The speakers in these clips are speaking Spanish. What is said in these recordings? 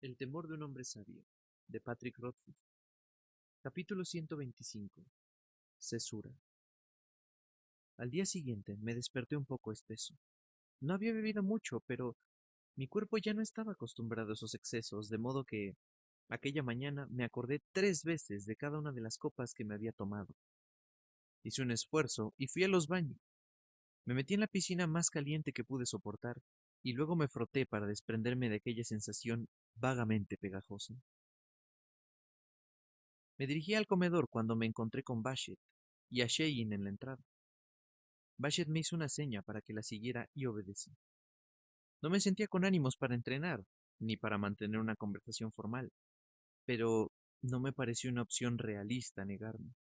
El temor de un hombre sabio, de Patrick Rothfuss. Capítulo 125. Cesura. Al día siguiente me desperté un poco espeso. No había bebido mucho, pero mi cuerpo ya no estaba acostumbrado a esos excesos, de modo que aquella mañana me acordé 3 veces de cada una de las copas que me había tomado. Hice un esfuerzo y fui a los baños. Me metí en la piscina más caliente que pude soportar, y luego me froté para desprenderme de aquella sensación vagamente pegajosa. Me dirigí al comedor cuando me encontré con Bashet y a Shein en la entrada. Bashet me hizo una seña para que la siguiera y obedecí. No me sentía con ánimos para entrenar, ni para mantener una conversación formal, pero no me pareció una opción realista negarme.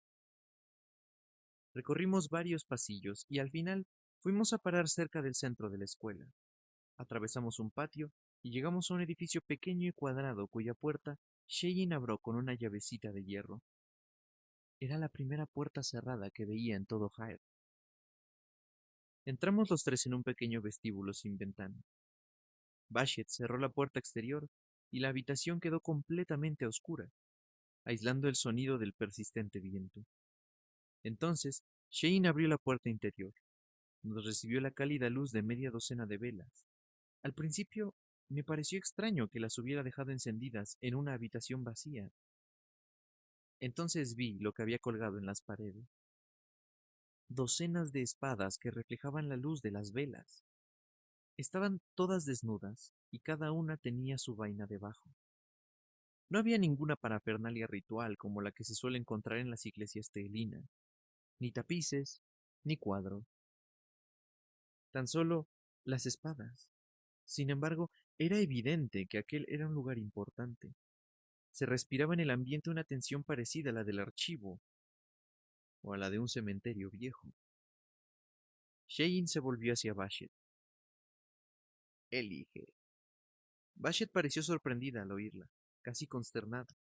Recorrimos varios pasillos y al final fuimos a parar cerca del centro de la escuela. Atravesamos un patio y llegamos a un edificio pequeño y cuadrado cuya puerta Shein abrió con una llavecita de hierro. Era la primera puerta cerrada que veía en todo Hyde. Entramos los tres en un pequeño vestíbulo sin ventana. Bashet cerró la puerta exterior y la habitación quedó completamente a oscura, aislando el sonido del persistente viento. Entonces, Shane abrió la puerta interior. Nos recibió la cálida luz de media docena de velas. Al principio, me pareció extraño que las hubiera dejado encendidas en una habitación vacía. Entonces vi lo que había colgado en las paredes. Docenas de espadas que reflejaban la luz de las velas. Estaban todas desnudas y cada una tenía su vaina debajo. No había ninguna parafernalia ritual como la que se suele encontrar en las iglesias teelinas, ni tapices, ni cuadros, tan solo las espadas. Sin embargo, era evidente que aquel era un lugar importante. Se respiraba en el ambiente una tensión parecida a la del archivo o a la de un cementerio viejo. Shane se volvió hacia Bashet. Elige. Bashet pareció sorprendida al oírla, casi consternada.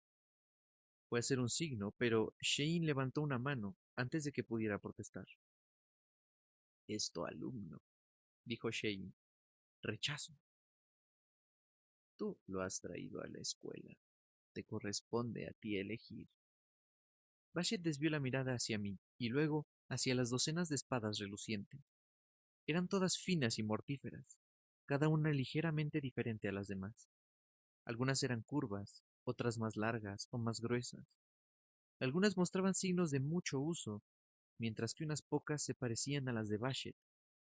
Fue a hacer un signo, pero Shane levantó una mano antes de que pudiera protestar. Es tu alumno, dijo Shane. Rechazo. Tú lo has traído a la escuela. Te corresponde a ti elegir. Bashet desvió la mirada hacia mí y luego hacia las docenas de espadas relucientes. Eran todas finas y mortíferas, cada una ligeramente diferente a las demás. Algunas eran curvas, otras más largas o más gruesas. Algunas mostraban signos de mucho uso, mientras que unas pocas se parecían a las de Bashet,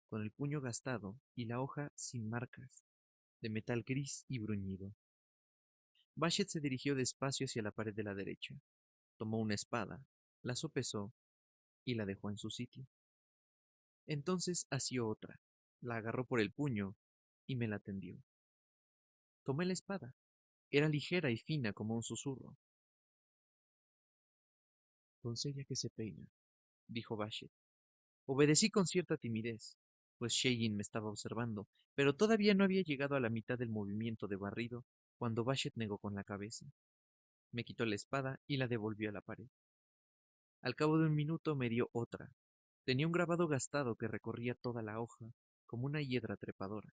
con el puño gastado y la hoja sin marcas, de metal gris y bruñido. Bashet se dirigió despacio hacia la pared de la derecha, tomó una espada, la sopesó y la dejó en su sitio. Entonces asió otra, la agarró por el puño y me la tendió. Tomé la espada. Era ligera y fina como un susurro. Doncella que se peina, dijo Bashet. Obedecí con cierta timidez, pues Shagin me estaba observando, pero todavía no había llegado a la mitad del movimiento de barrido cuando Bashet negó con la cabeza. Me quitó la espada y la devolvió a la pared. Al cabo de un minuto me dio otra. Tenía un grabado gastado que recorría toda la hoja, como una hiedra trepadora.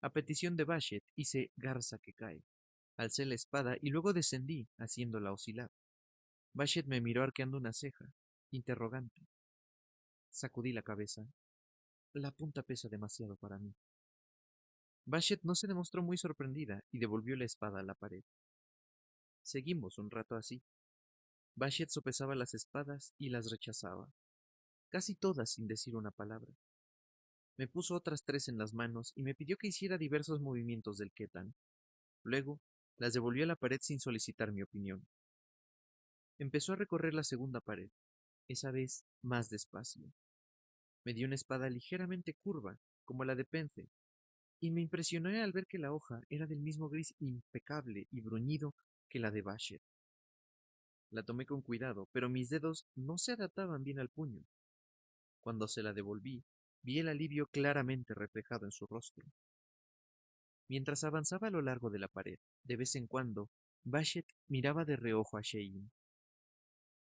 A petición de Bashet hice garza que cae. Alcé la espada y luego descendí, haciéndola oscilar. Bashet me miró arqueando una ceja, interrogante. Sacudí la cabeza. La punta pesa demasiado para mí. Bashet no se demostró muy sorprendida y devolvió la espada a la pared. Seguimos un rato así. Bashet sopesaba las espadas y las rechazaba, casi todas sin decir una palabra. Me puso otras 3 en las manos y me pidió que hiciera diversos movimientos del ketan. Luego, las devolvió a la pared sin solicitar mi opinión. Empezó a recorrer la segunda pared, esa vez más despacio. Me dio una espada ligeramente curva, como la de Pence, y me impresioné al ver que la hoja era del mismo gris impecable y bruñido que la de Bashet. La tomé con cuidado, pero mis dedos no se adaptaban bien al puño. Cuando se la devolví, vi el alivio claramente reflejado en su rostro. Mientras avanzaba a lo largo de la pared, de vez en cuando, Bashet miraba de reojo a Shein.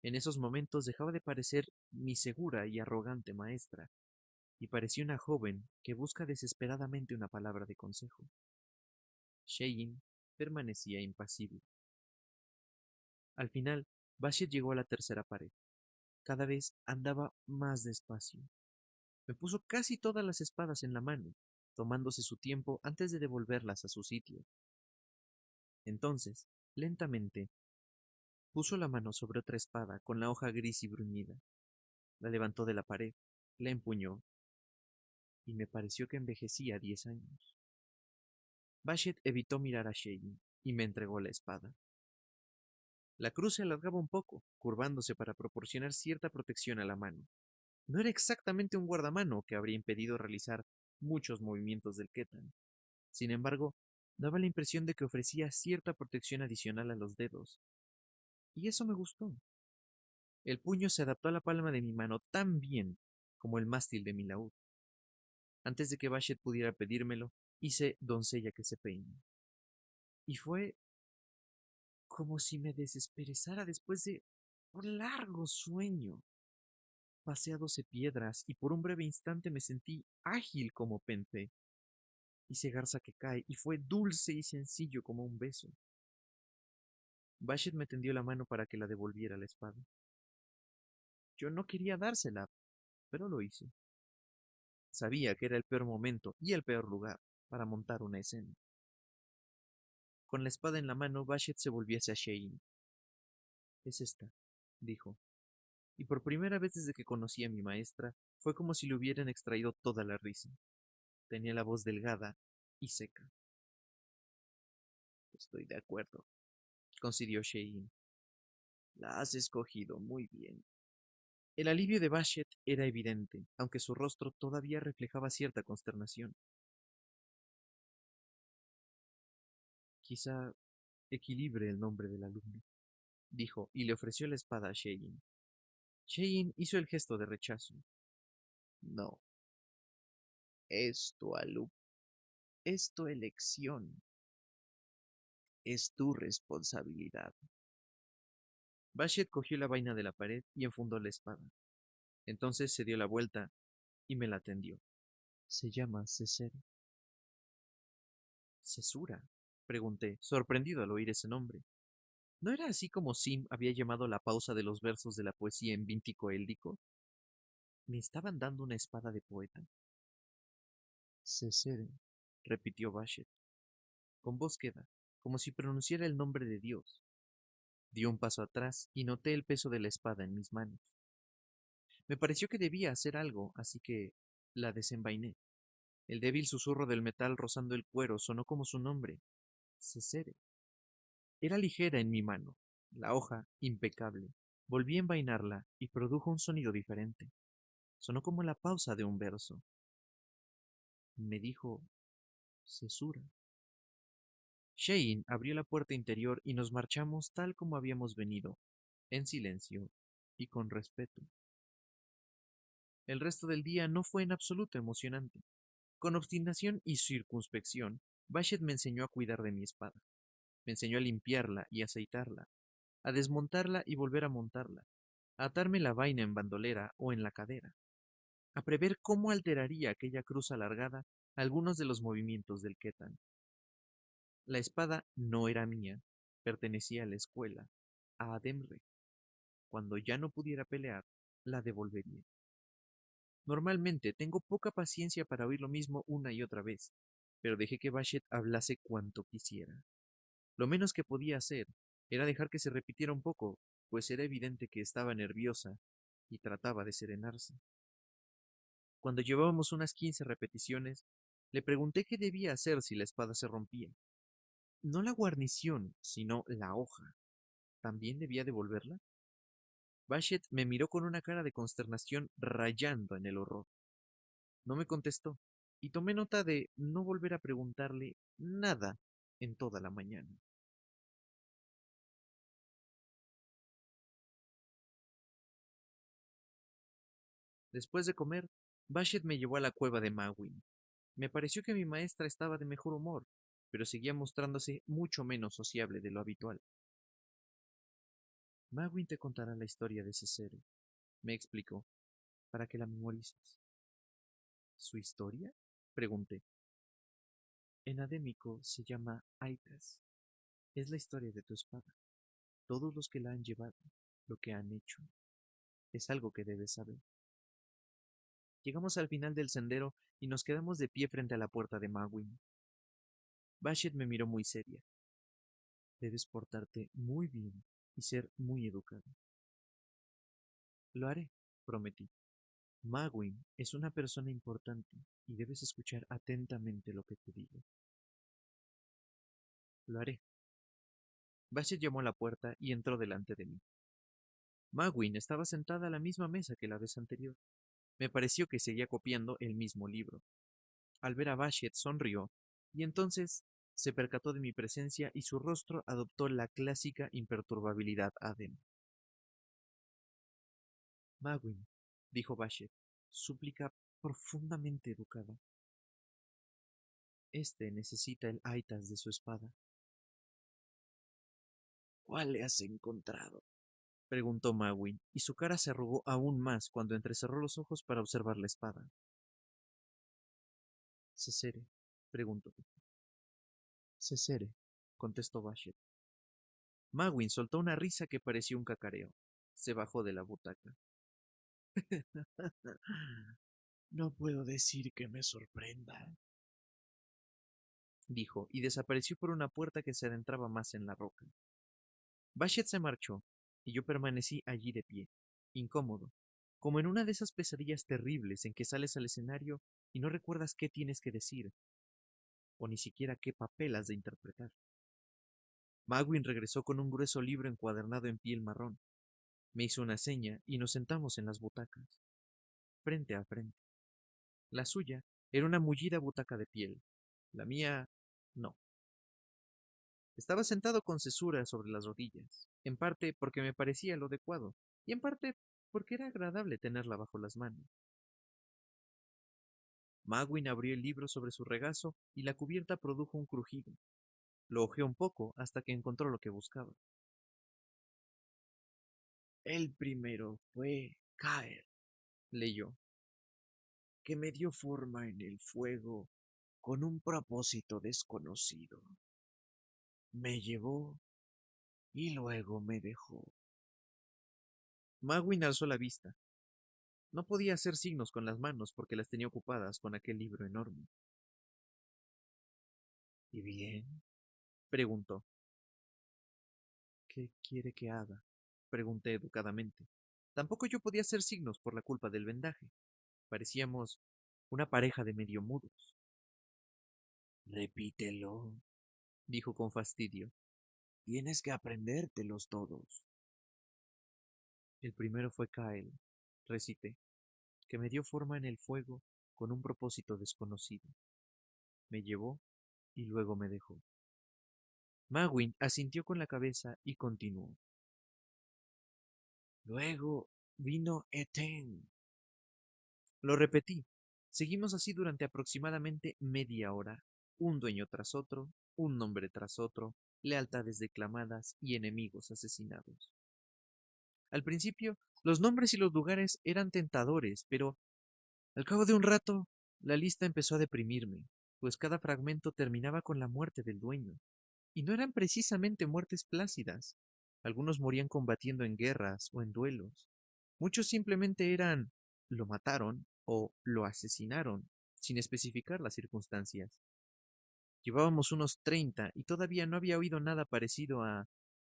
En esos momentos dejaba de parecer mi segura y arrogante maestra, y parecía una joven que busca desesperadamente una palabra de consejo. Shein permanecía impasible. Al final, Bashet llegó a la tercera pared. Cada vez andaba más despacio. Me puso casi todas las espadas en la mano, tomándose su tiempo antes de devolverlas a su sitio. Entonces, lentamente, puso la mano sobre otra espada con la hoja gris y bruñida. La levantó de la pared, la empuñó, y me pareció que envejecía 10 años. Bashet evitó mirar a Shein y me entregó la espada. La cruz se alargaba un poco, curvándose para proporcionar cierta protección a la mano. No era exactamente un guardamano que habría impedido realizar muchos movimientos del Ketan. Sin embargo, daba la impresión de que ofrecía cierta protección adicional a los dedos. Y eso me gustó. El puño se adaptó a la palma de mi mano tan bien como el mástil de mi laúd. Antes de que Bashet pudiera pedírmelo, hice doncella que se peina. Y fue como si me desesperezara después de un largo sueño. Pasé a 12 piedras y por un breve instante me sentí ágil como Pente. Hice garza que cae y fue dulce y sencillo como un beso. Bashet me tendió la mano para que la devolviera la espada. Yo no quería dársela, pero lo hice. Sabía que era el peor momento y el peor lugar para montar una escena. Con la espada en la mano, Bashet se volvió hacia Shein. Es esta, dijo. Y por primera vez desde que conocí a mi maestra, fue como si le hubieran extraído toda la risa. Tenía la voz delgada y seca. Estoy de acuerdo, concedió Shein. La has escogido muy bien. El alivio de Bashet era evidente, aunque su rostro todavía reflejaba cierta consternación. Quizá equilibre el nombre del alumno, dijo, y le ofreció la espada a Shein. Shein hizo el gesto de rechazo. No, es tu alumno, es tu elección, es tu responsabilidad. Bashet cogió la vaina de la pared y enfundó la espada. Entonces se dio la vuelta y me la tendió. Se llama Cesere. ¿Cesura? Pregunté, sorprendido al oír ese nombre. ¿No era así como Sim había llamado la pausa de los versos de la poesía en Víntico éldico? ¿Me estaban dando una espada de poeta? Cesere, repitió Bashet, con voz queda, como si pronunciara el nombre de Dios. Dio un paso atrás y noté el peso de la espada en mis manos. Me pareció que debía hacer algo, así que la desenvainé. El débil susurro del metal rozando el cuero sonó como su nombre, Cesere. Era ligera en mi mano, la hoja impecable. Volví a envainarla y produjo un sonido diferente. Sonó como la pausa de un verso. Me dijo, cesura. Shein abrió la puerta interior y nos marchamos tal como habíamos venido, en silencio y con respeto. El resto del día no fue en absoluto emocionante. Con obstinación y circunspección, Bashet me enseñó a cuidar de mi espada. Me enseñó a limpiarla y aceitarla, a desmontarla y volver a montarla, a atarme la vaina en bandolera o en la cadera, a prever cómo alteraría aquella cruz alargada algunos de los movimientos del Ketan. La espada no era mía, pertenecía a la escuela, a Ademre. Cuando ya no pudiera pelear, la devolvería. Normalmente tengo poca paciencia para oír lo mismo una y otra vez, pero dejé que Bashet hablase cuanto quisiera. Lo menos que podía hacer era dejar que se repitiera un poco, pues era evidente que estaba nerviosa y trataba de serenarse. Cuando llevábamos unas 15 repeticiones, le pregunté qué debía hacer si la espada se rompía. No la guarnición, sino la hoja. ¿También debía devolverla? Bashet me miró con una cara de consternación rayando en el horror. No me contestó, y tomé nota de no volver a preguntarle nada en toda la mañana. Después de comer, Bashet me llevó a la cueva de Mawin. Me pareció que mi maestra estaba de mejor humor, pero seguía mostrándose mucho menos sociable de lo habitual. Mawin te contará la historia de Cesare, me explicó, para que la memorices. ¿Su historia? Pregunté. En adémico se llama Aitas. Es la historia de tu espada. Todos los que la han llevado, lo que han hecho, es algo que debes saber. Llegamos al final del sendero y nos quedamos de pie frente a la puerta de Magwin. Bashet me miró muy seria. Debes portarte muy bien y ser muy educado. Lo haré, prometí. Magwin es una persona importante y debes escuchar atentamente lo que te digo. Lo haré. Bashet llamó a la puerta y entró delante de mí. Magwin estaba sentada a la misma mesa que la vez anterior. Me pareció que seguía copiando el mismo libro. Al ver a Bashet sonrió, y entonces se percató de mi presencia y su rostro adoptó la clásica imperturbabilidad Adem. Magwin, dijo Bashet, súplica profundamente educada. Este necesita el aitas de su espada. ¿Cuál le has encontrado? Preguntó Magwin, y su cara se arrugó aún más cuando entrecerró los ojos para observar la espada. ¿Cesere? Preguntó. Cesere, contestó Bashet. Magwin soltó una risa que pareció un cacareo. Se bajó de la butaca. No puedo decir que me sorprenda, dijo, y desapareció por una puerta que se adentraba más en la roca. Bashet se marchó, y yo permanecí allí de pie, incómodo, como en una de esas pesadillas terribles en que sales al escenario y no recuerdas qué tienes que decir, o ni siquiera qué papel has de interpretar. Magwin regresó con un grueso libro encuadernado en piel marrón. Me hizo una seña y nos sentamos en las butacas, frente a frente. La suya era una mullida butaca de piel. La mía, no. Estaba sentado con cesura sobre las rodillas, en parte porque me parecía lo adecuado, y en parte porque era agradable tenerla bajo las manos. Magwin abrió el libro sobre su regazo y la cubierta produjo un crujido. Lo hojeó un poco hasta que encontró lo que buscaba. El primero fue Caer, leyó, que me dio forma en el fuego con un propósito desconocido. Me llevó y luego me dejó. Magwin alzó la vista. No podía hacer signos con las manos porque las tenía ocupadas con aquel libro enorme. ¿Y bien? Preguntó. ¿Qué quiere que haga? Pregunté educadamente. Tampoco yo podía hacer signos por la culpa del vendaje. Parecíamos una pareja de medio mudos. Repítelo, dijo con fastidio. Tienes que aprendértelos todos. El primero fue Kael, recité, que me dio forma en el fuego con un propósito desconocido. Me llevó y luego me dejó. Magwin asintió con la cabeza y continuó. Luego vino Eten. Lo repetí. Seguimos así durante aproximadamente media hora, un dueño tras otro, un nombre tras otro, lealtades declamadas y enemigos asesinados. Al principio, los nombres y los lugares eran tentadores, pero al cabo de un rato, la lista empezó a deprimirme, pues cada fragmento terminaba con la muerte del dueño. Y no eran precisamente muertes plácidas. Algunos morían combatiendo en guerras o en duelos. Muchos simplemente eran lo mataron o lo asesinaron, sin especificar las circunstancias. Llevábamos unos 30 y todavía no había oído nada parecido a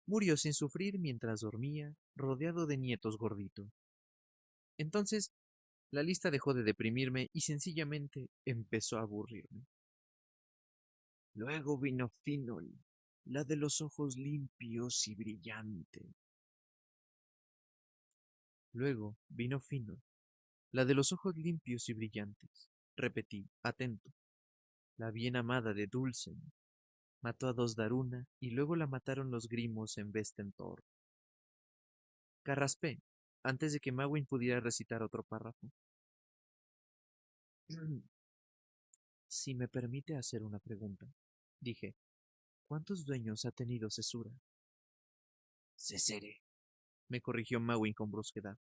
murió sin sufrir mientras dormía, rodeado de nietos gordito. Entonces, la lista dejó de deprimirme y sencillamente empezó a aburrirme. Luego vino Finol, la de los ojos limpios y brillantes. Luego vino Finol, la de los ojos limpios y brillantes. Repetí, atento. La bien amada de Dulcen. Mató a dos Daruna y luego la mataron los Grimos en Vestentor. Carraspé, antes de que Mawin pudiera recitar otro párrafo. Si me permite hacer una pregunta, dije, ¿cuántos dueños ha tenido Cesura? Cesere, me corrigió Mawin con brusquedad.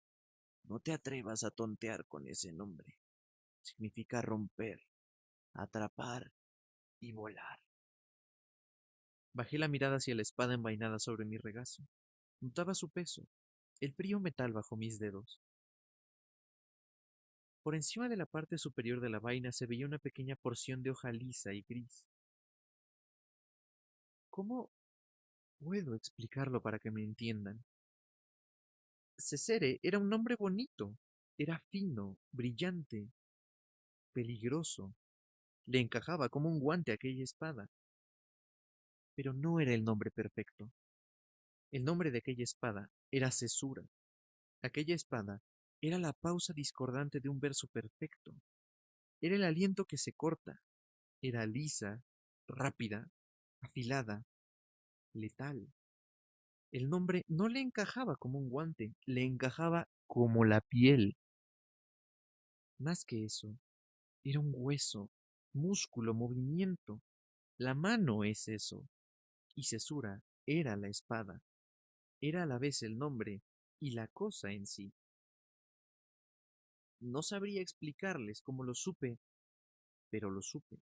No te atrevas a tontear con ese nombre. Significa romper, atrapar y volar. Bajé la mirada hacia la espada envainada sobre mi regazo. Notaba su peso, el frío metal bajo mis dedos. Por encima de la parte superior de la vaina se veía una pequeña porción de hoja lisa y gris. ¿Cómo puedo explicarlo para que me entiendan? Cesere era un nombre bonito. Era fino, brillante, peligroso. Le encajaba como un guante aquella espada. Pero no era el nombre perfecto. El nombre de aquella espada era cesura. Aquella espada era la pausa discordante de un verso perfecto. Era el aliento que se corta. Era lisa, rápida, afilada, letal. El nombre no le encajaba como un guante, le encajaba como la piel. Más que eso, era un hueso, músculo, movimiento. La mano es eso. Y cesura era la espada. Era a la vez el nombre y la cosa en sí. No sabría explicarles cómo lo supe, pero lo supe.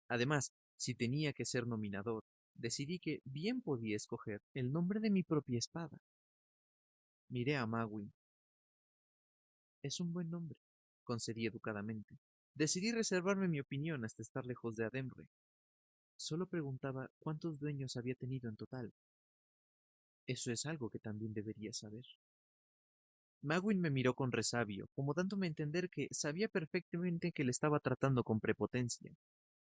Además, si tenía que ser nominador, decidí que bien podía escoger el nombre de mi propia espada. Miré a Magui. Es un buen nombre, concedí educadamente. Decidí reservarme mi opinión hasta estar lejos de Ademre. Solo preguntaba cuántos dueños había tenido en total. Eso es algo que también debería saber. Magwin me miró con resabio, como dándome a entender que sabía perfectamente que le estaba tratando con prepotencia,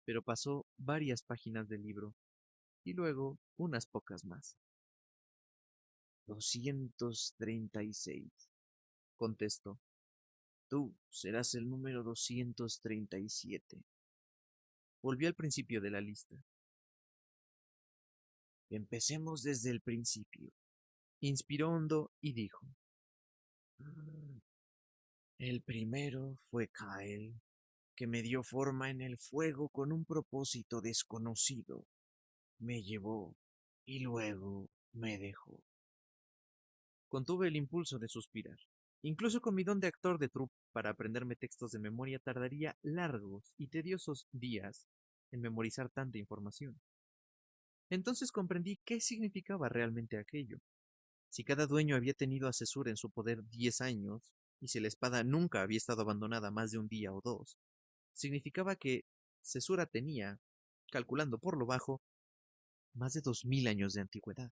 pero pasó varias páginas del libro, y luego unas pocas más. 236, contestó. Tú serás el número 237. Volví al principio de la lista. Empecemos desde el principio. Inspiró hondo y dijo. El primero fue Kael, que me dio forma en el fuego con un propósito desconocido. Me llevó y luego me dejó. Contuve el impulso de suspirar. Incluso con mi don de actor de troupe para aprenderme textos de memoria tardaría largos y tediosos días en memorizar tanta información. Entonces comprendí qué significaba realmente aquello. Si cada dueño había tenido a Cesura en su poder 10 años, y si la espada nunca había estado abandonada más de un día o dos, significaba que Cesura tenía, calculando por lo bajo, más de 2000 años de antigüedad.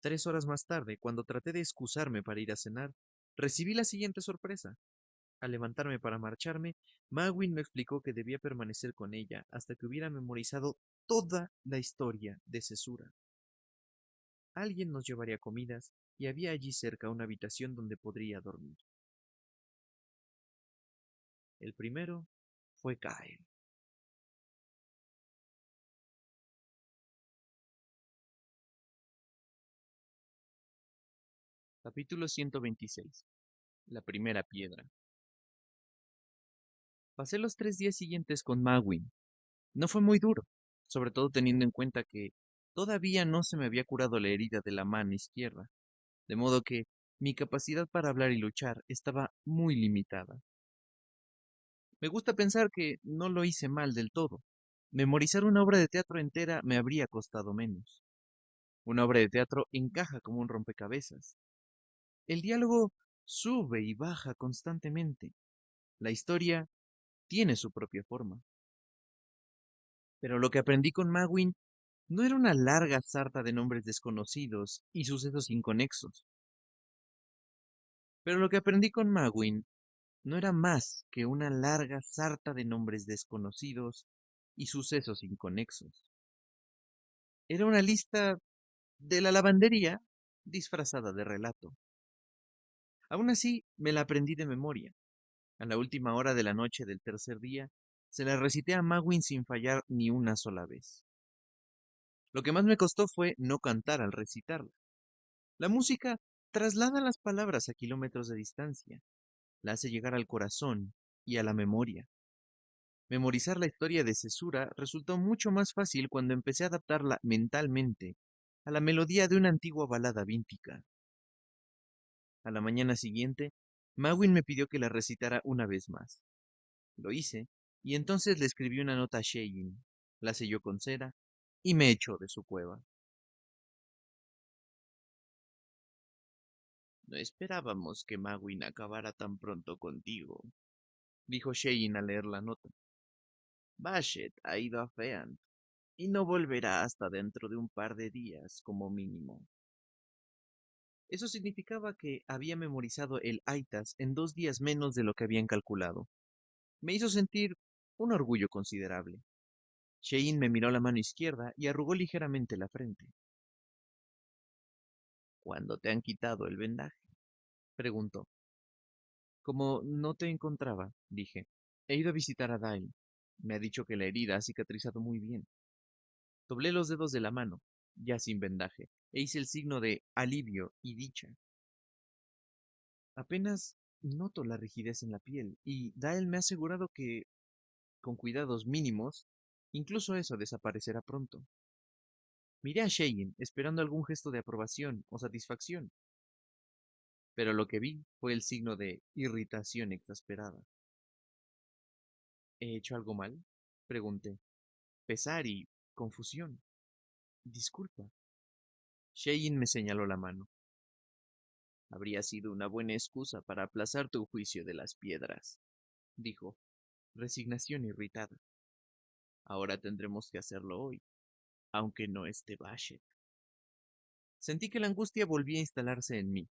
3 horas más tarde, cuando traté de excusarme para ir a cenar, recibí la siguiente sorpresa. Al levantarme para marcharme, Magwin me explicó que debía permanecer con ella hasta que hubiera memorizado toda la historia de Cesura. Alguien nos llevaría comidas y había allí cerca una habitación donde podría dormir. El primero fue Kael. Capítulo 126. La primera piedra. Pasé los 3 días siguientes con Magwin. No fue muy duro, sobre todo teniendo en cuenta que todavía no se me había curado la herida de la mano izquierda, de modo que mi capacidad para hablar y luchar estaba muy limitada. Me gusta pensar que no lo hice mal del todo. Memorizar una obra de teatro entera me habría costado menos. Una obra de teatro encaja como un rompecabezas. El diálogo sube y baja constantemente. La historia tiene su propia forma. Pero lo que aprendí con Magwin no era una larga sarta de nombres desconocidos y sucesos inconexos. Pero lo que aprendí con Magwin no era más que una larga sarta de nombres desconocidos y sucesos inconexos. Era una lista de la lavandería disfrazada de relato. Aún así, me la aprendí de memoria. A la última hora de la noche del tercer día, se la recité a Magwin sin fallar ni una sola vez. Lo que más me costó fue no cantar al recitarla. La música traslada las palabras a kilómetros de distancia, la hace llegar al corazón y a la memoria. Memorizar la historia de Cesura resultó mucho más fácil cuando empecé a adaptarla mentalmente a la melodía de una antigua balada víntica. A la mañana siguiente, Magwin me pidió que la recitara una vez más. Lo hice, y entonces le escribí una nota a Sheyin. La selló con cera y me echó de su cueva. No esperábamos que Magwin acabara tan pronto contigo, dijo Shein al leer la nota. Bashet ha ido a Feant y no volverá hasta dentro de un par de días como mínimo. Eso significaba que había memorizado el Aitas en 2 días menos de lo que habían calculado. Me hizo sentir un orgullo considerable. Shein me miró la mano izquierda y arrugó ligeramente la frente. ¿Cuándo te han quitado el vendaje? Preguntó. Como no te encontraba, dije, he ido a visitar a Dale. Me ha dicho que la herida ha cicatrizado muy bien. Doblé los dedos de la mano, ya sin vendaje, e hice el signo de alivio y dicha. Apenas noto la rigidez en la piel, y Dale me ha asegurado que, con cuidados mínimos, incluso eso desaparecerá pronto. Miré a Sheyin, esperando algún gesto de aprobación o satisfacción, pero lo que vi fue el signo de irritación exasperada. ¿He hecho algo mal? Pregunté. Pesar y confusión. Disculpa. Sheyin me señaló la mano. Habría sido una buena excusa para aplazar tu juicio de las piedras, Dijo, resignación irritada. ahora tendremos que hacerlo hoy, aunque no esté Bashet. Sentí que la angustia volvía a instalarse en mí,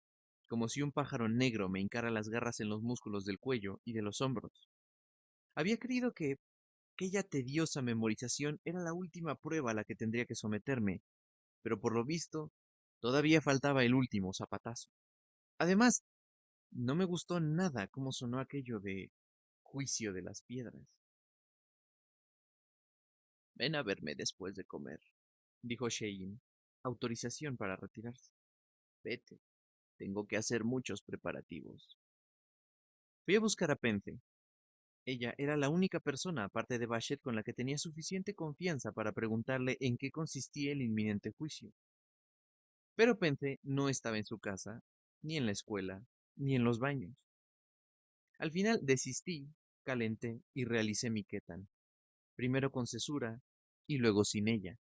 como si un pájaro negro me hincara las garras en los músculos del cuello y de los hombros. Había creído que aquella tediosa memorización era la última prueba a la que tendría que someterme, pero por lo visto, todavía faltaba el último zapatazo. Además, no me gustó nada cómo sonó aquello de juicio de las piedras. Ven a verme después de comer. Dijo Shein, autorización para retirarse. Vete, tengo que hacer muchos preparativos. Fui a buscar a Pence. Ella era la única persona, aparte de Bashet, con la que tenía suficiente confianza para preguntarle en qué consistía el inminente juicio. Pero Pence no estaba en su casa, ni en la escuela, ni en los baños. Al final desistí, calenté y realicé mi ketan, primero con cesura y luego sin ella.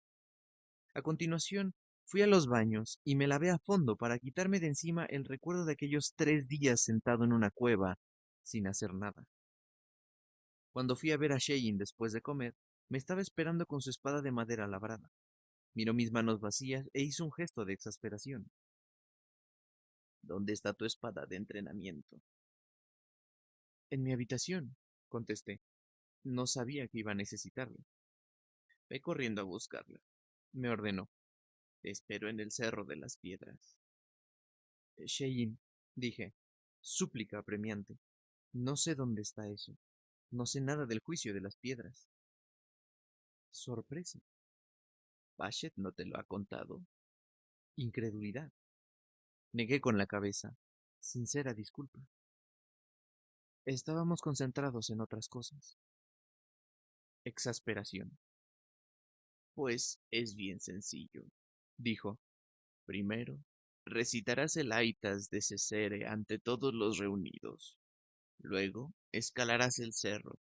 A continuación, fui a los baños y me lavé a fondo para quitarme de encima el recuerdo de aquellos 3 días sentado en una cueva, sin hacer nada. Cuando fui a ver a Shein después de comer, me estaba esperando con su espada de madera labrada. Miró mis manos vacías e hizo un gesto de exasperación. ¿Dónde está tu espada de entrenamiento? En mi habitación, contesté. No sabía que iba a necesitarla. Ve corriendo a buscarla. Me ordenó. Te espero en el Cerro de las Piedras. Shein, dije, súplica apremiante. No sé dónde está eso. No sé nada del juicio de las piedras. Sorpresa. Bashet no te lo ha contado. Incredulidad. Negué con la cabeza. Sincera disculpa. Estábamos concentrados en otras cosas. Exasperación. Pues es bien sencillo. Dijo. Primero, recitarás el Aitas de Cesere ante todos los reunidos. Luego, escalarás el cerro.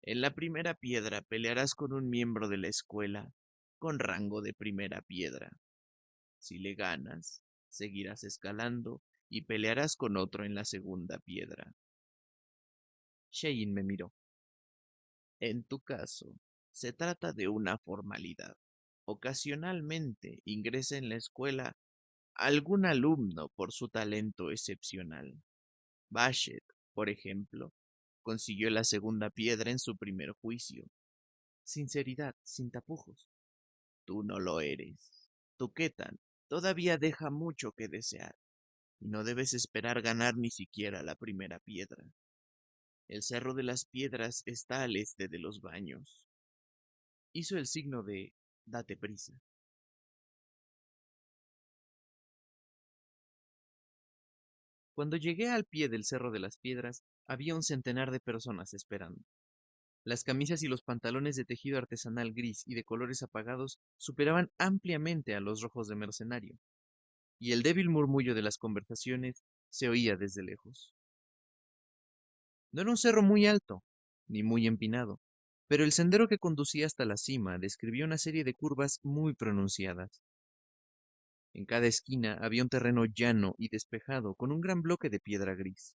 En la primera piedra pelearás con un miembro de la escuela con rango de primera piedra. Si le ganas, seguirás escalando y pelearás con otro en la segunda piedra. Shein me miró. En tu caso, se trata de una formalidad. Ocasionalmente ingresa en la escuela algún alumno por su talento excepcional. Bashet, por ejemplo, consiguió la segunda piedra en su primer juicio. Sinceridad, sin tapujos. Tú no lo eres. Tu Ketan todavía deja mucho que desear, y no debes esperar ganar ni siquiera la primera piedra. El Cerro de las Piedras está al este de los baños. Hizo el signo de date prisa. Cuando llegué al pie del Cerro de las Piedras, había un centenar de personas esperando. Las camisas y los pantalones de tejido artesanal gris y de colores apagados superaban ampliamente a los rojos de mercenario, y el débil murmullo de las conversaciones se oía desde lejos. No era un cerro muy alto, ni muy empinado. pero el sendero que conducía hasta la cima describía una serie de curvas muy pronunciadas. En cada esquina había un terreno llano y despejado con un gran bloque de piedra gris.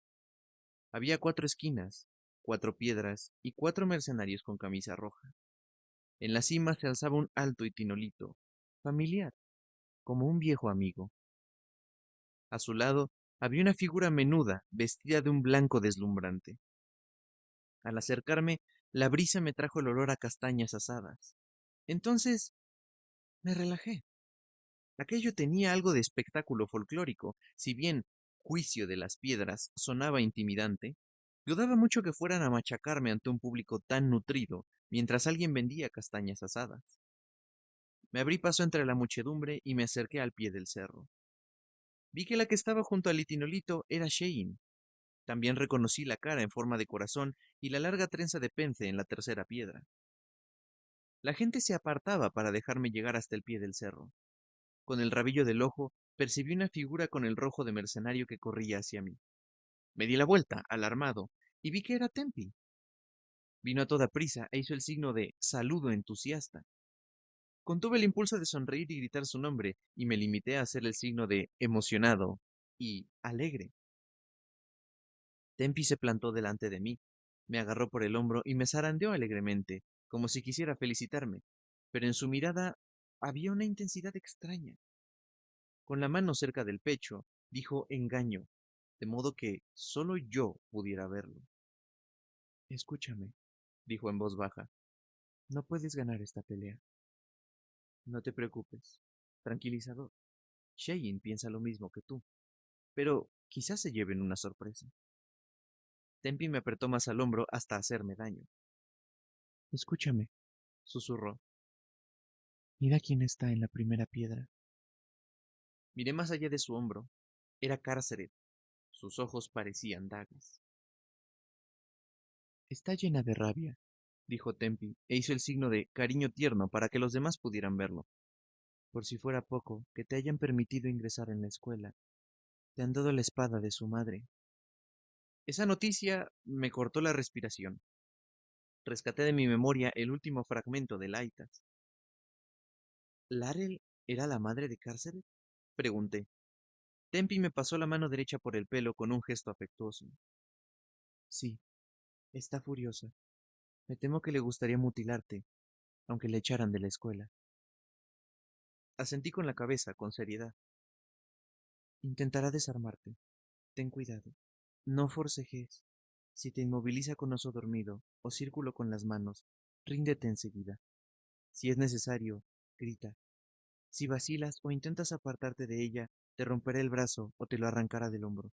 Había 4 esquinas, 4 piedras y 4 mercenarios con camisa roja. En la cima se alzaba un alto y tinolito, familiar, como un viejo amigo. A su lado había una figura menuda, vestida de un blanco deslumbrante. Al acercarme, la brisa me trajo el olor a castañas asadas. Entonces me relajé. Aquello tenía algo de espectáculo folclórico, si bien Juicio de las Piedras sonaba intimidante, dudaba mucho que fueran a machacarme ante un público tan nutrido, mientras alguien vendía castañas asadas. Me abrí paso entre la muchedumbre y me acerqué al pie del cerro. Vi que la que estaba junto al litinolito era Shein. También reconocí la cara en forma de corazón y la larga trenza de pence en la tercera piedra. La gente se apartaba para dejarme llegar hasta el pie del cerro. Con el rabillo del ojo, percibí una figura con el rojo de mercenario que corría hacia mí. Me di la vuelta, alarmado, y vi que era Tempi. Vino a toda prisa e hizo el signo de saludo entusiasta. Contuve el impulso de sonreír y gritar su nombre, y me limité a hacer el signo de emocionado y alegre. Tempi se plantó delante de mí, me agarró por el hombro y me zarandeó alegremente, como si quisiera felicitarme, pero en su mirada había una intensidad extraña. Con la mano cerca del pecho, dijo engaño, de modo que solo yo pudiera verlo. Escúchame, dijo en voz baja, no puedes ganar esta pelea. No te preocupes. Tranquilizador. Shein piensa lo mismo que tú, pero quizás se lleven una sorpresa. Tempi me apretó más al hombro hasta hacerme daño. Escúchame, susurró. Mira quién está en la primera piedra. Miré más allá de su hombro. Era Carceret. Sus ojos parecían dagas. Está llena de rabia, dijo Tempi, e hizo el signo de cariño tierno para que los demás pudieran verlo. Por si fuera poco, que te hayan permitido ingresar en la escuela. Te han dado la espada de su madre. Esa noticia me cortó la respiración. Rescaté de mi memoria el último fragmento de Laitas. ¿Larel era la madre de Carceret? Pregunté. Tempi me pasó la mano derecha por el pelo con un gesto afectuoso. Sí, está furiosa. Me temo que le gustaría mutilarte, aunque le echaran de la escuela. Asentí con la cabeza, con seriedad. Intentará desarmarte. Ten cuidado. No forcejes. Si te inmoviliza con oso dormido o círculo con las manos, ríndete enseguida. Si es necesario, grita. Si vacilas o intentas apartarte de ella, te romperá el brazo o te lo arrancará del hombro.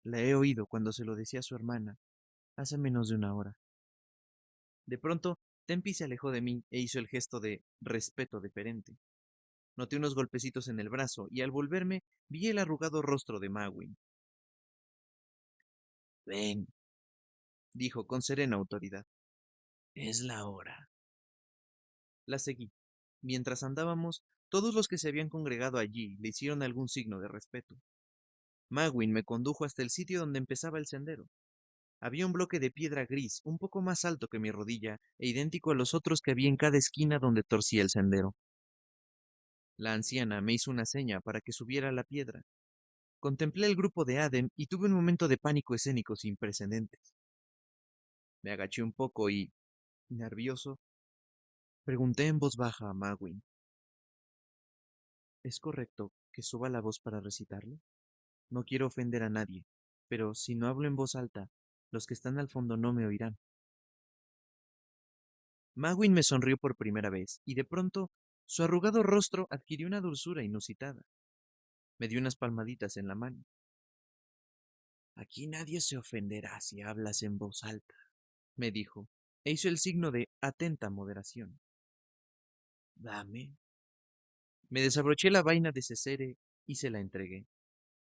La he oído cuando se lo decía a su hermana, hace menos de una hora. De pronto, Tempi se alejó de mí e hizo el gesto de respeto deferente. Noté unos golpecitos en el brazo y al volverme vi el arrugado rostro de Magwin. Ven, dijo con serena autoridad. Es la hora. La seguí. Mientras andábamos, todos los que se habían congregado allí le hicieron algún signo de respeto. Magwin me condujo hasta el sitio donde empezaba el sendero. Había un bloque de piedra gris, un poco más alto que mi rodilla, e idéntico a los otros que había en cada esquina donde torcía el sendero. La anciana me hizo una seña para que subiera a la piedra. Contemplé el grupo de Adem y tuve un momento de pánico escénico sin precedentes. Me agaché un poco y, nervioso, pregunté en voz baja a Magwin. ¿Es correcto que suba la voz para recitarlo? No quiero ofender a nadie, pero si no hablo en voz alta, los que están al fondo no me oirán. Magwin me sonrió por primera vez, y de pronto su arrugado rostro adquirió una dulzura inusitada. Me dio unas palmaditas en la mano. Aquí nadie se ofenderá si hablas en voz alta, me dijo, e hizo el signo de atenta moderación. Dame. Me desabroché la vaina de Cesere y se la entregué.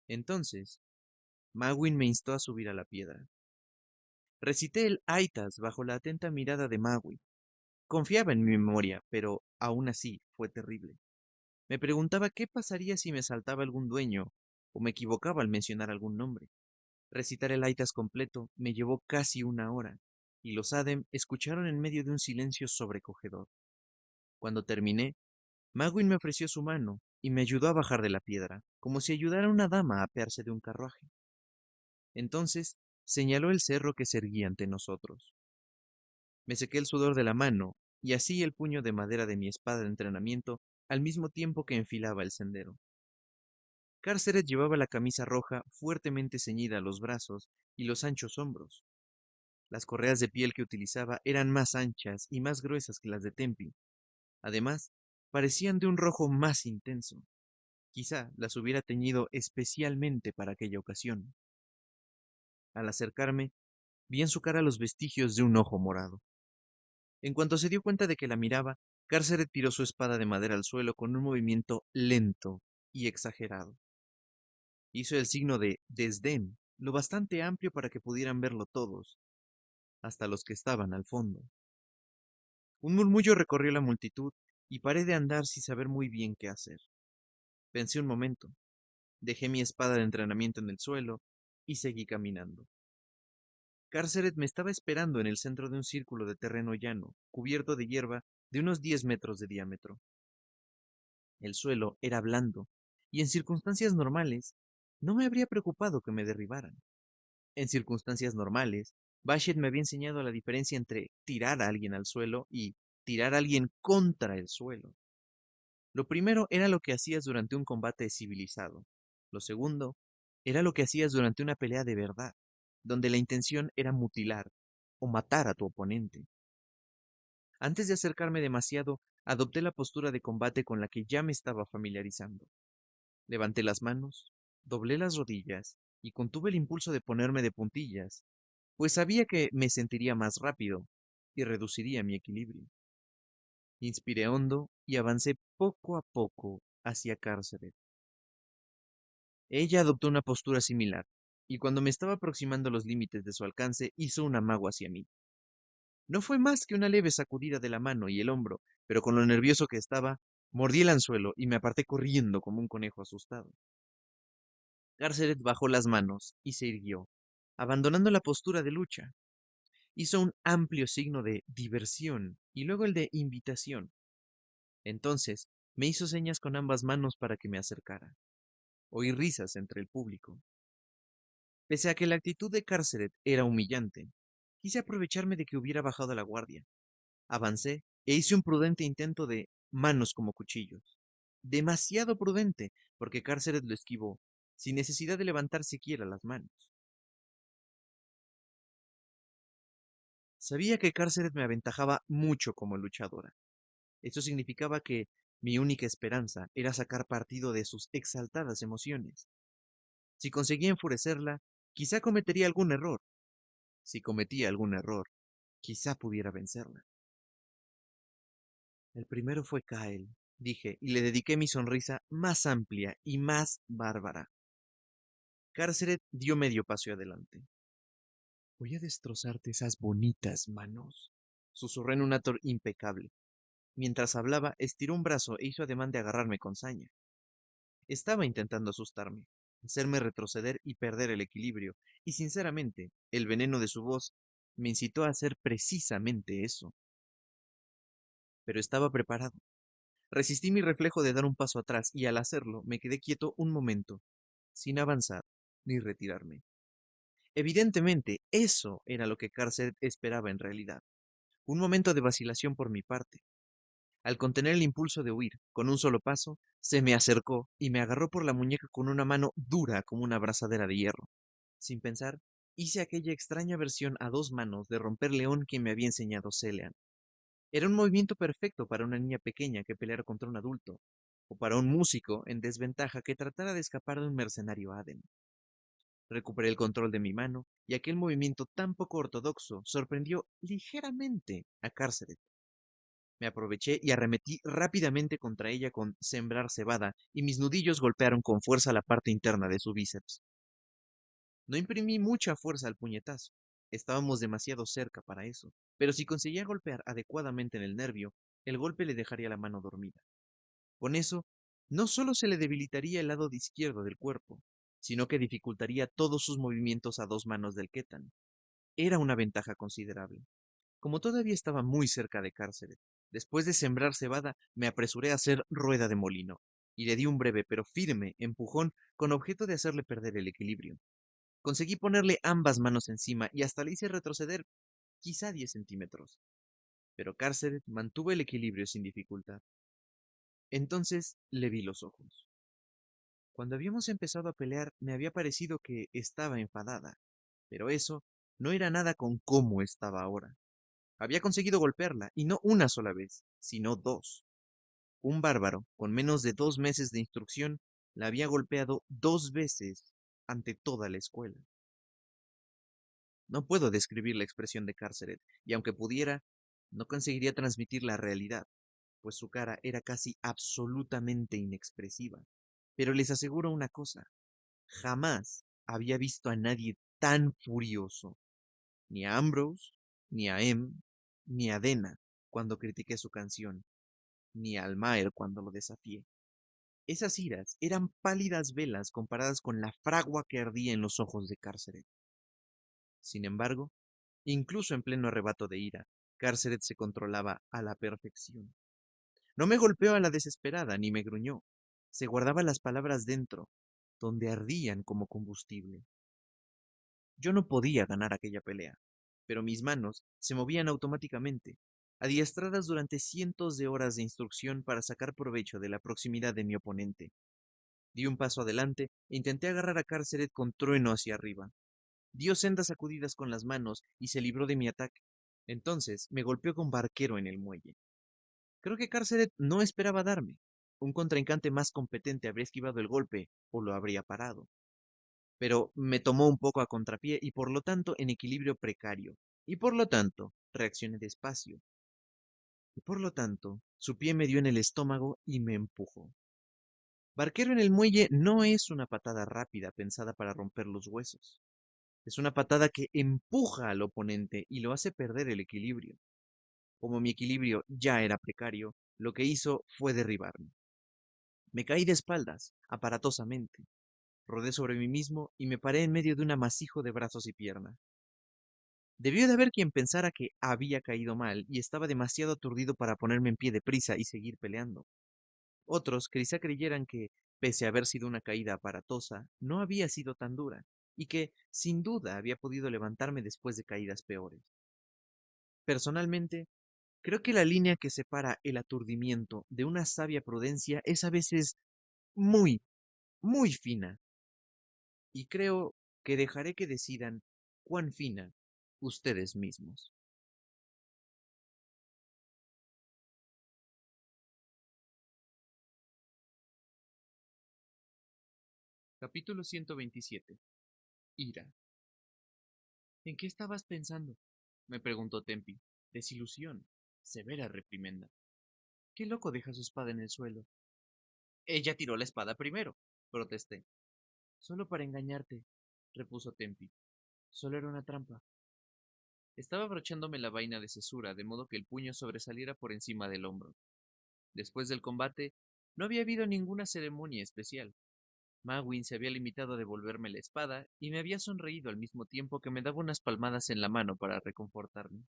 Entonces, Magwin me instó a subir a la piedra. Recité el Aitas bajo la atenta mirada de Magwin. Confiaba en mi memoria, pero aún así fue terrible. Me preguntaba qué pasaría si me saltaba algún dueño o me equivocaba al mencionar algún nombre. Recitar el Aitas completo me llevó casi una hora, y los Adem escucharon en medio de un silencio sobrecogedor. Cuando terminé, Magwin me ofreció su mano y me ayudó a bajar de la piedra, como si ayudara a una dama a apearse de un carruaje. Entonces señaló el cerro que se erguía ante nosotros. Me sequé el sudor de la mano y así el puño de madera de mi espada de entrenamiento al mismo tiempo que enfilaba el sendero. Carceret llevaba la camisa roja fuertemente ceñida a los brazos y los anchos hombros. Las correas de piel que utilizaba eran más anchas y más gruesas que las de Tempi. Además, parecían de un rojo más intenso. Quizá las hubiera teñido especialmente para aquella ocasión. Al acercarme, vi en su cara los vestigios de un ojo morado. En cuanto se dio cuenta de que la miraba, Carceret tiró su espada de madera al suelo con un movimiento lento y exagerado. Hizo el signo de desdén, lo bastante amplio para que pudieran verlo todos, hasta los que estaban al fondo. Un murmullo recorrió la multitud y paré de andar sin saber muy bien qué hacer. Pensé un momento, dejé mi espada de entrenamiento en el suelo y seguí caminando. Carceret me estaba esperando en el centro de un círculo de terreno llano, cubierto de hierba de unos 10 metros de diámetro. El suelo era blando, y en circunstancias normales no me habría preocupado que me derribaran. En circunstancias normales, Bashet me había enseñado la diferencia entre tirar a alguien al suelo y tirar a alguien contra el suelo. Lo primero era lo que hacías durante un combate civilizado. Lo segundo era lo que hacías durante una pelea de verdad, donde la intención era mutilar o matar a tu oponente. Antes de acercarme demasiado, adopté la postura de combate con la que ya me estaba familiarizando. Levanté las manos, doblé las rodillas y contuve el impulso de ponerme de puntillas, pues sabía que me sentiría más rápido y reduciría mi equilibrio. Inspiré hondo y avancé poco a poco hacia Carceret. Ella adoptó una postura similar, y cuando me estaba aproximando a los límites de su alcance, hizo un amago hacia mí. No fue más que una leve sacudida de la mano y el hombro, pero con lo nervioso que estaba, mordí el anzuelo y me aparté corriendo como un conejo asustado. Carceret bajó las manos y se irguió, abandonando la postura de lucha. Hizo un amplio signo de diversión y luego el de invitación. Entonces me hizo señas con ambas manos para que me acercara. Oí risas entre el público. Pese a que la actitud de Carceret era humillante, quise aprovecharme de que hubiera bajado la guardia. Avancé e hice un prudente intento de manos como cuchillos. Demasiado prudente, porque Carceret lo esquivó, sin necesidad de levantar siquiera las manos. Sabía que Carceret me aventajaba mucho como luchadora. Eso significaba que mi única esperanza era sacar partido de sus exaltadas emociones. Si conseguía enfurecerla, quizá cometería algún error. Si cometía algún error, quizá pudiera vencerla. El primero fue Kael, dije, y le dediqué mi sonrisa más amplia y más bárbara. Carceret dio medio paso adelante. Voy a destrozarte esas bonitas manos, susurré en un ator impecable. Mientras hablaba, estiró un brazo e hizo ademán de agarrarme con saña. Estaba intentando asustarme, hacerme retroceder y perder el equilibrio, y sinceramente, el veneno de su voz me incitó a hacer precisamente eso. Pero estaba preparado. Resistí mi reflejo de dar un paso atrás y al hacerlo me quedé quieto un momento, sin avanzar ni retirarme. Evidentemente, eso era lo que Carcer esperaba en realidad. Un momento de vacilación por mi parte. Al contener el impulso de huir, con un solo paso, se me acercó y me agarró por la muñeca con una mano dura como una abrazadera de hierro. Sin pensar, hice aquella extraña versión a dos manos de romper león que me había enseñado Celean. Era un movimiento perfecto para una niña pequeña que peleara contra un adulto, o para un músico en desventaja que tratara de escapar de un mercenario Aden. Recuperé el control de mi mano y aquel movimiento tan poco ortodoxo sorprendió ligeramente a Carceret. Me aproveché y arremetí rápidamente contra ella con sembrar cebada, y mis nudillos golpearon con fuerza la parte interna de su bíceps. No imprimí mucha fuerza al puñetazo. Estábamos demasiado cerca para eso, pero si conseguía golpear adecuadamente en el nervio, el golpe le dejaría la mano dormida. Con eso, no solo se le debilitaría el lado izquierdo del cuerpo, sino que dificultaría todos sus movimientos a dos manos del Ketan. Era una ventaja considerable. Como todavía estaba muy cerca de Cárceret, después de sembrar cebada, me apresuré a hacer rueda de molino, y le di un breve pero firme empujón con objeto de hacerle perder el equilibrio. Conseguí ponerle ambas manos encima y hasta le hice retroceder quizá 10 centímetros, pero Cárceret mantuvo el equilibrio sin dificultad. Entonces le vi los ojos. Cuando habíamos empezado a pelear, me había parecido que estaba enfadada, pero eso no era nada con cómo estaba ahora. Había conseguido golpearla, y no una sola vez, sino dos. Un bárbaro, con menos de 2 meses de instrucción, la había golpeado 2 veces ante toda la escuela. No puedo describir la expresión de Carceret, y aunque pudiera, no conseguiría transmitir la realidad, pues su cara era casi absolutamente inexpresiva. Pero les aseguro una cosa, jamás había visto a nadie tan furioso, ni a Ambrose, ni a Em, ni a Dena cuando critiqué su canción, ni a Almaer cuando lo desafié. Esas iras eran pálidas velas comparadas con la fragua que ardía en los ojos de Carceret. Sin embargo, incluso en pleno arrebato de ira, Carceret se controlaba a la perfección. No me golpeó a la desesperada, ni me gruñó. Se guardaba las palabras dentro, donde ardían como combustible. Yo no podía ganar aquella pelea, pero mis manos se movían automáticamente, adiestradas durante cientos de horas de instrucción para sacar provecho de la proximidad de mi oponente. Di un paso adelante e intenté agarrar a Carceret con trueno hacia arriba. Dio sendas sacudidas con las manos y se libró de mi ataque. Entonces me golpeó con Barquero en el muelle. Creo que Carceret no esperaba darme. Un contrincante más competente habría esquivado el golpe o lo habría parado. Pero me tomó un poco a contrapié y por lo tanto en equilibrio precario. Y por lo tanto reaccioné despacio. Y por lo tanto su pie me dio en el estómago y me empujó. Barquero en el muelle no es una patada rápida pensada para romper los huesos. Es una patada que empuja al oponente y lo hace perder el equilibrio. Como mi equilibrio ya era precario, lo que hizo fue derribarme. Me caí de espaldas, aparatosamente. Rodé sobre mí mismo y me paré en medio de un amasijo de brazos y piernas. Debió de haber quien pensara que había caído mal y estaba demasiado aturdido para ponerme en pie deprisa y seguir peleando. Otros quizá creyeran que, pese a haber sido una caída aparatosa, no había sido tan dura, y que, sin duda, había podido levantarme después de caídas peores. Personalmente, creo que la línea que separa el aturdimiento de una sabia prudencia es a veces muy, muy fina, y creo que dejaré que decidan cuán fina ustedes mismos. Capítulo 127. Ira. ¿En qué estabas pensando? Me preguntó Tempi. Desilusión. Severa reprimenda. ¿Qué loco deja su espada en el suelo? Ella tiró la espada primero, protesté. Solo para engañarte, repuso Tempi. Solo era una trampa. Estaba abrochándome la vaina de cesura, de modo que el puño sobresaliera por encima del hombro. Después del combate, no había habido ninguna ceremonia especial. Magwin se había limitado a devolverme la espada y me había sonreído al mismo tiempo que me daba unas palmadas en la mano para reconfortarme.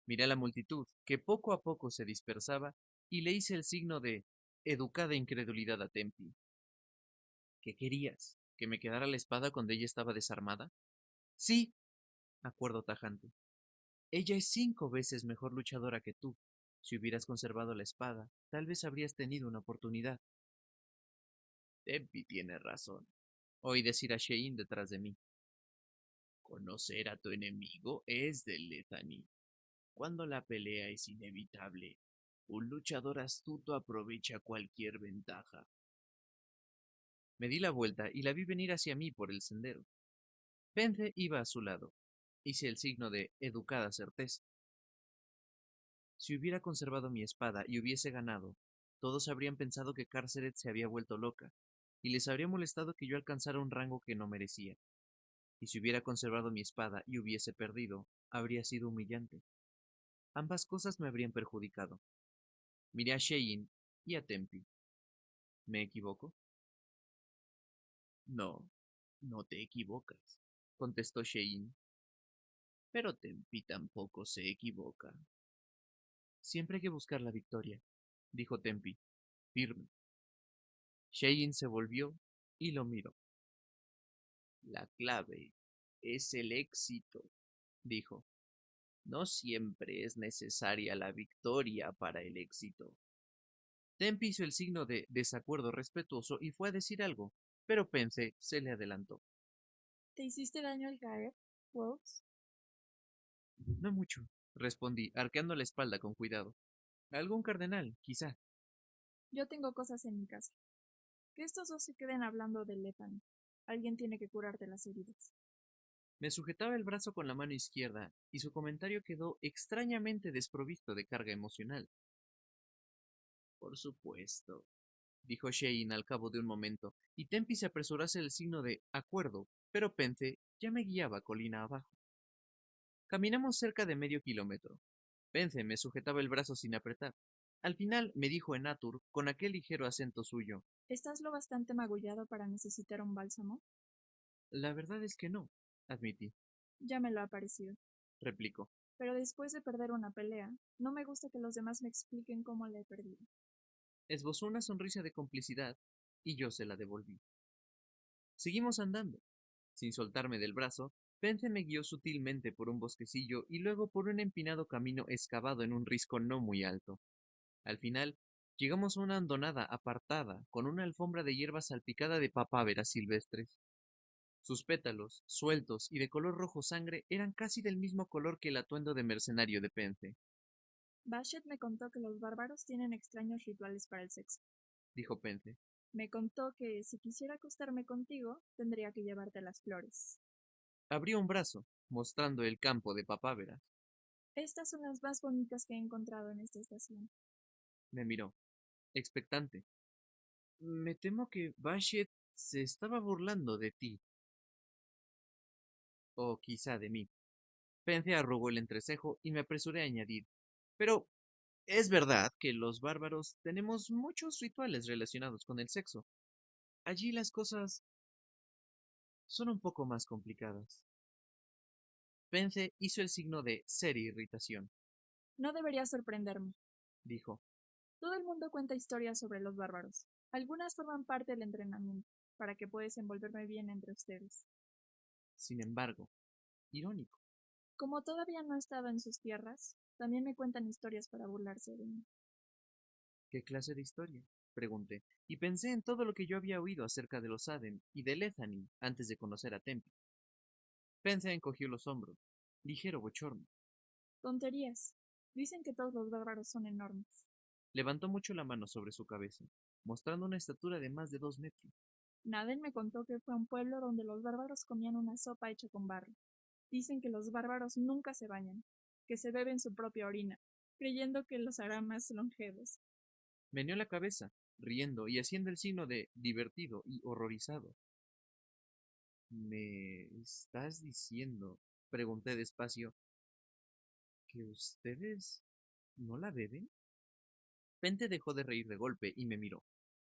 Miré a la multitud, que poco a poco se dispersaba, y le hice el signo de educada incredulidad a Tempi. ¿Qué querías? ¿Que me quedara la espada cuando ella estaba desarmada? Sí, acuerdo tajante. Ella es 5 veces mejor luchadora que tú. Si hubieras conservado la espada, tal vez habrías tenido una oportunidad. Tempi tiene razón. Oí decir a Shein detrás de mí. Conocer a tu enemigo es de Lethany. Cuando la pelea es inevitable, un luchador astuto aprovecha cualquier ventaja. Me di la vuelta y la vi venir hacia mí por el sendero. Pence iba a su lado. Hice el signo de educada certeza. Si hubiera conservado mi espada y hubiese ganado, todos habrían pensado que Carceret se había vuelto loca, y les habría molestado que yo alcanzara un rango que no merecía. Y si hubiera conservado mi espada y hubiese perdido, habría sido humillante. Ambas cosas me habrían perjudicado. Miré a Shein y a Tempi. ¿Me equivoco? No, no te equivocas, contestó Shein. Pero Tempi tampoco se equivoca. Siempre hay que buscar la victoria, dijo Tempi, firme. Shein se volvió y lo miró. La clave es el éxito, dijo. No siempre es necesaria la victoria para el éxito. Tempi hizo el signo de desacuerdo respetuoso y fue a decir algo, pero Pence se le adelantó. ¿Te hiciste daño al caer, Rose? No mucho, respondí, arqueando la espalda con cuidado. Algún cardenal, quizá. Yo tengo cosas en mi casa. Que estos dos se queden hablando del Lethan. Alguien tiene que curarte las heridas. Me sujetaba el brazo con la mano izquierda, y su comentario quedó extrañamente desprovisto de carga emocional. Por supuesto. Dijo Shein al cabo de un momento, y Tempi se apresuró a hacer el signo de acuerdo, pero Pence ya me guiaba colina abajo. Caminamos cerca de medio kilómetro. Pence me sujetaba el brazo sin apretar. Al final me dijo en Atur, con aquel ligero acento suyo: ¿Estás lo bastante magullado para necesitar un bálsamo? La verdad es que no, admití, Ya me lo ha parecido. replicó. Pero después de perder una pelea, no me gusta que los demás me expliquen cómo la he perdido. Esbozó una sonrisa de complicidad, y yo se la devolví. Seguimos andando. Sin soltarme del brazo, Pence me guió sutilmente por un bosquecillo y luego por un empinado camino excavado en un risco no muy alto. Al final, llegamos a una hondonada apartada con una alfombra de hierba salpicada de papáveras silvestres. Sus pétalos, sueltos y de color rojo sangre, eran casi del mismo color que el atuendo de mercenario de Pence, Bashet me contó que los bárbaros tienen extraños rituales para el sexo. dijo Pence. Me contó que si quisiera acostarme contigo, tendría que llevarte las flores. Abrió un brazo, mostrando el campo de papáveras. Estas son las más bonitas que he encontrado en esta estación. Me miró, expectante. Me temo que Bashet se estaba burlando de ti. O quizá de mí. Pence arrugó el entrecejo y me apresuré a añadir. Pero es verdad que los bárbaros tenemos muchos rituales relacionados con el sexo. Allí las cosas son un poco más complicadas. Pence hizo el signo de seria irritación. No debería sorprenderme. Dijo. Todo el mundo cuenta historias sobre los bárbaros. Algunas forman parte del entrenamiento, para que puedas envolverme bien entre ustedes. Sin embargo, irónico. Como todavía no he estado en sus tierras, también me cuentan historias para burlarse de mí. ¿Qué clase de historia? Pregunté, y pensé en todo lo que yo había oído acerca de los Aden y de Lethani antes de conocer a Tempi. Pence encogió los hombros, ligero bochorno. Tonterías. Dicen que todos los bárbaros son enormes. Levantó mucho la mano sobre su cabeza, mostrando una estatura de más de 2 metros. Naden me contó que fue a un pueblo donde los bárbaros comían una sopa hecha con barro. Dicen que los bárbaros nunca se bañan, que se beben su propia orina, creyendo que los hará más longevos. Meneó la cabeza, riendo y haciendo el signo de divertido y horrorizado. ¿Me estás diciendo, pregunté despacio, que ustedes no la beben? Pente dejó de reír de golpe y me miró.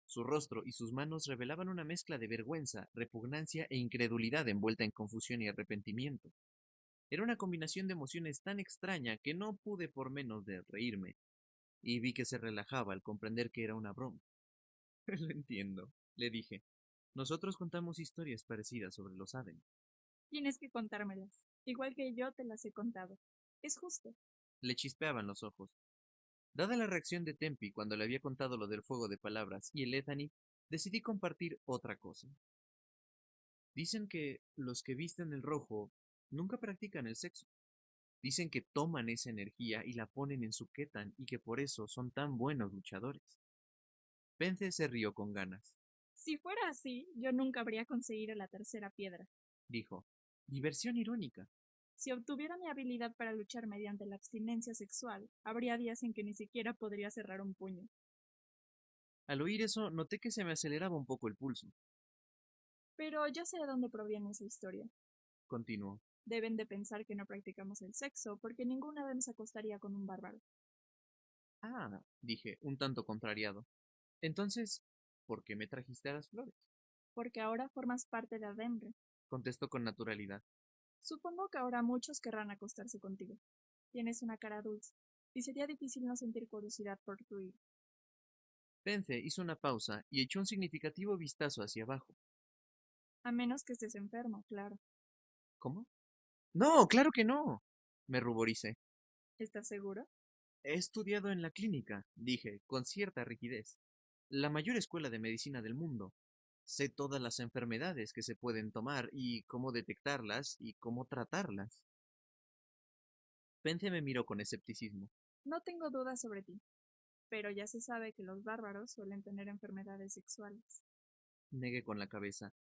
Su rostro y sus manos revelaban una mezcla de vergüenza, repugnancia e incredulidad envuelta en confusión y arrepentimiento. Era una combinación de emociones tan extraña que no pude por menos de reírme, y vi que se relajaba al comprender que era una broma. Lo entiendo, le dije. Nosotros contamos historias parecidas sobre los Aden. Tienes que contármelas, igual que yo te las he contado. Es justo. Le chispeaban los ojos. Dada la reacción de Tempi cuando le había contado lo del fuego de palabras y el Ethani, decidí compartir otra cosa. Dicen que los que visten el rojo nunca practican el sexo. Dicen que toman esa energía y la ponen en su ketan y que por eso son tan buenos luchadores. Pence se rió con ganas. Si fuera así, yo nunca habría conseguido la tercera piedra. Dijo, diversión irónica. Si obtuviera mi habilidad para luchar mediante la abstinencia sexual, habría días en que ni siquiera podría cerrar un puño. Al oír eso, noté que se me aceleraba un poco el pulso. Pero ya sé de dónde proviene esa historia. Continuó. Deben de pensar que no practicamos el sexo, porque ninguna vez se acostaría con un bárbaro. Ah, dije, un tanto contrariado. Entonces, ¿por qué me trajiste a las flores? Porque ahora formas parte de Ademre. Contestó con naturalidad. Supongo que ahora muchos querrán acostarse contigo. Tienes una cara dulce, y sería difícil no sentir curiosidad por tu ira. Pence hizo una pausa y echó un significativo vistazo hacia abajo. A menos que estés enfermo, claro. ¿Cómo? No, claro que no. Me ruboricé. ¿Estás seguro? He estudiado en la clínica, dije, con cierta rigidez. La mayor escuela de medicina del mundo. Sé todas las enfermedades que se pueden tomar y cómo detectarlas y cómo tratarlas. Pence me miró con escepticismo. No tengo dudas sobre ti, pero ya se sabe que los bárbaros suelen tener enfermedades sexuales. Negué con la cabeza.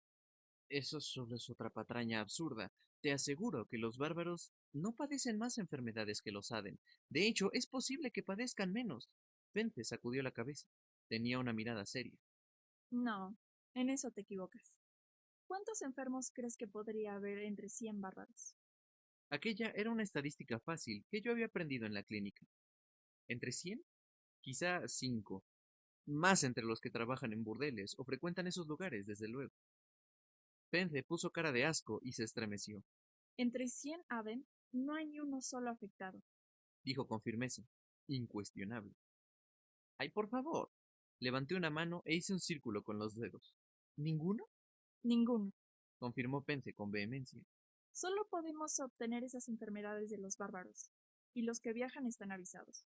Eso solo es otra patraña absurda. Te aseguro que los bárbaros no padecen más enfermedades que los Aden. De hecho, es posible que padezcan menos. Pence sacudió la cabeza. Tenía una mirada seria. No, en eso te equivocas. ¿Cuántos enfermos crees que podría haber entre 100 bárbaros? Aquella era una estadística fácil que yo había aprendido en la clínica. ¿Entre 100? Quizá 5. Más entre los que trabajan en burdeles o frecuentan esos lugares, desde luego. Pence puso cara de asco y se estremeció. Entre 100 Aden no hay ni uno solo afectado. Dijo con firmeza. Incuestionable. ¡Ay, por favor! Levanté una mano e hice un círculo con los dedos. ¿Ninguno? Ninguno. Confirmó Pence con vehemencia. Solo podemos obtener esas enfermedades de los bárbaros, y los que viajan están avisados.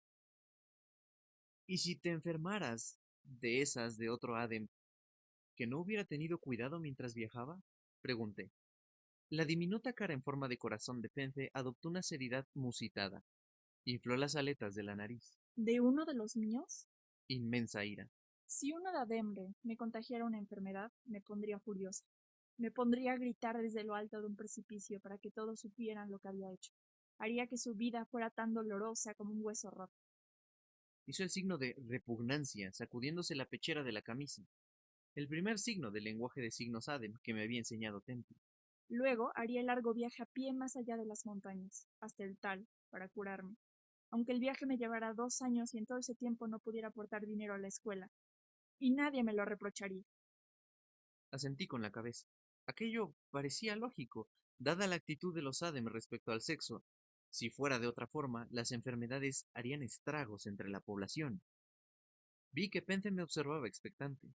¿Y si te enfermaras de esas de otro Adem que no hubiera tenido cuidado mientras viajaba? Pregunté. La diminuta cara en forma de corazón de Pence adoptó una seriedad musitada. Infló las aletas de la nariz. ¿De uno de los míos? Inmensa ira. Si uno de Ademre me contagiara una enfermedad, me pondría furiosa. Me pondría a gritar desde lo alto de un precipicio para que todos supieran lo que había hecho. Haría que su vida fuera tan dolorosa como un hueso roto. Hizo el signo de repugnancia, sacudiéndose la pechera de la camisa. El primer signo del lenguaje de signos Adem que me había enseñado Temple. Luego haría el largo viaje a pie más allá de las montañas, hasta el Tal, para curarme. Aunque el viaje me llevara 2 años y en todo ese tiempo no pudiera aportar dinero a la escuela. Y nadie me lo reprocharía. Asentí con la cabeza. Aquello parecía lógico, dada la actitud de los Adem respecto al sexo. Si fuera de otra forma, las enfermedades harían estragos entre la población. Vi que Pence me observaba expectante.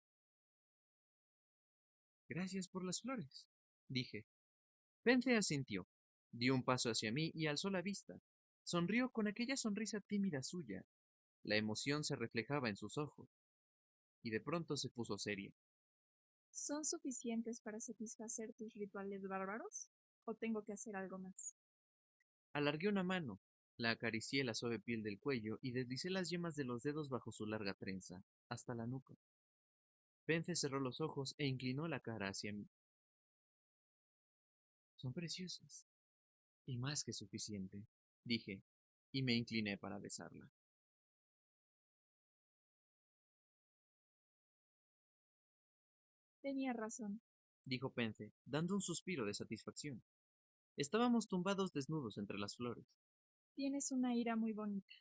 Gracias por las flores, dije. Pence asintió, dio un paso hacia mí y alzó la vista. Sonrió con aquella sonrisa tímida suya. La emoción se reflejaba en sus ojos, y de pronto se puso seria. ¿Son suficientes para satisfacer tus rituales bárbaros? ¿O tengo que hacer algo más? Alargué una mano, la acaricié la suave piel del cuello y deslicé las yemas de los dedos bajo su larga trenza, hasta la nuca. Pence cerró los ojos e inclinó la cara hacia mí. Son preciosas. Y más que suficiente, dije, y me incliné para besarla. Tenía razón. Dijo Pence, dando un suspiro de satisfacción. Estábamos tumbados desnudos entre las flores. Tienes una ira muy bonita.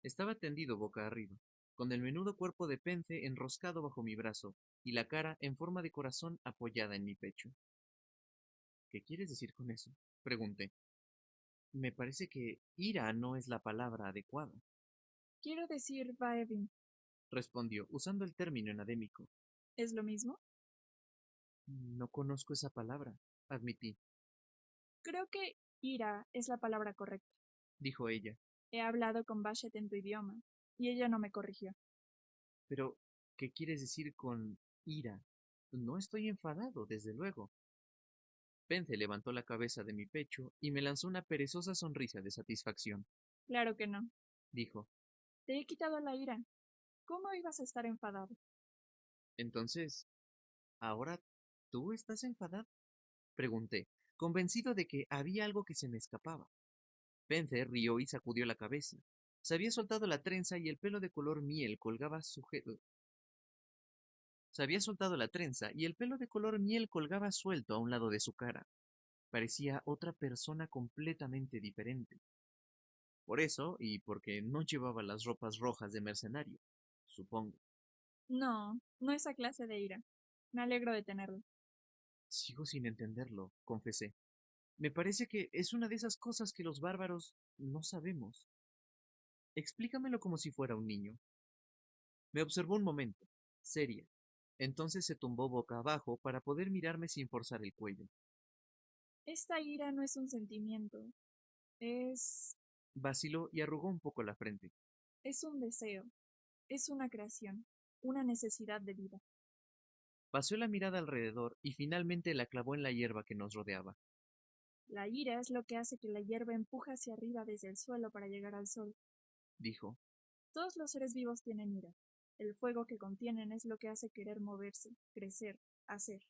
Estaba tendido boca arriba, con el menudo cuerpo de Pence enroscado bajo mi brazo y la cara en forma de corazón apoyada en mi pecho. ¿Qué quieres decir con eso? Pregunté. Me parece que ira no es la palabra adecuada, Quiero decir, Baevin, respondió, usando el término enadémico. ¿es lo mismo? No conozco esa palabra, admití, Creo que ira es la palabra correcta. dijo ella. He hablado con Bashet en tu idioma, y ella no me corrigió. Pero, ¿qué quieres decir con ira? No estoy enfadado, desde luego. Pence levantó la cabeza de mi pecho y me lanzó una perezosa sonrisa de satisfacción. Claro que no. Dijo, Te he quitado la ira. ¿Cómo ibas a estar enfadado? entonces, ¿ahora tú estás enfadado? Pregunté, convencido de que había algo que se me escapaba. Pence rió y sacudió la cabeza. Se había soltado la trenza y el pelo de color miel colgaba sujeto. Se había soltado la trenza y el pelo de color miel colgaba suelto a un lado de su cara. Parecía otra persona completamente diferente. Por eso, y porque no llevaba las ropas rojas de mercenario, supongo. No, no esa clase de ira. Me alegro de tenerlo. Sigo sin entenderlo, confesé. Me parece que es una de esas cosas que los bárbaros no sabemos. Explícamelo como si fuera un niño. Me observó un momento, seria. Entonces se tumbó boca abajo para poder mirarme sin forzar el cuello. Esta ira no es un sentimiento, es, Vaciló y arrugó un poco la frente. es un deseo, es una creación, una necesidad de vida. Paseó la mirada alrededor y finalmente la clavó en la hierba que nos rodeaba. La ira es lo que hace que la hierba empuje hacia arriba desde el suelo para llegar al sol. Dijo. Todos los seres vivos tienen ira. El fuego que contienen es lo que hace querer moverse, crecer, hacer.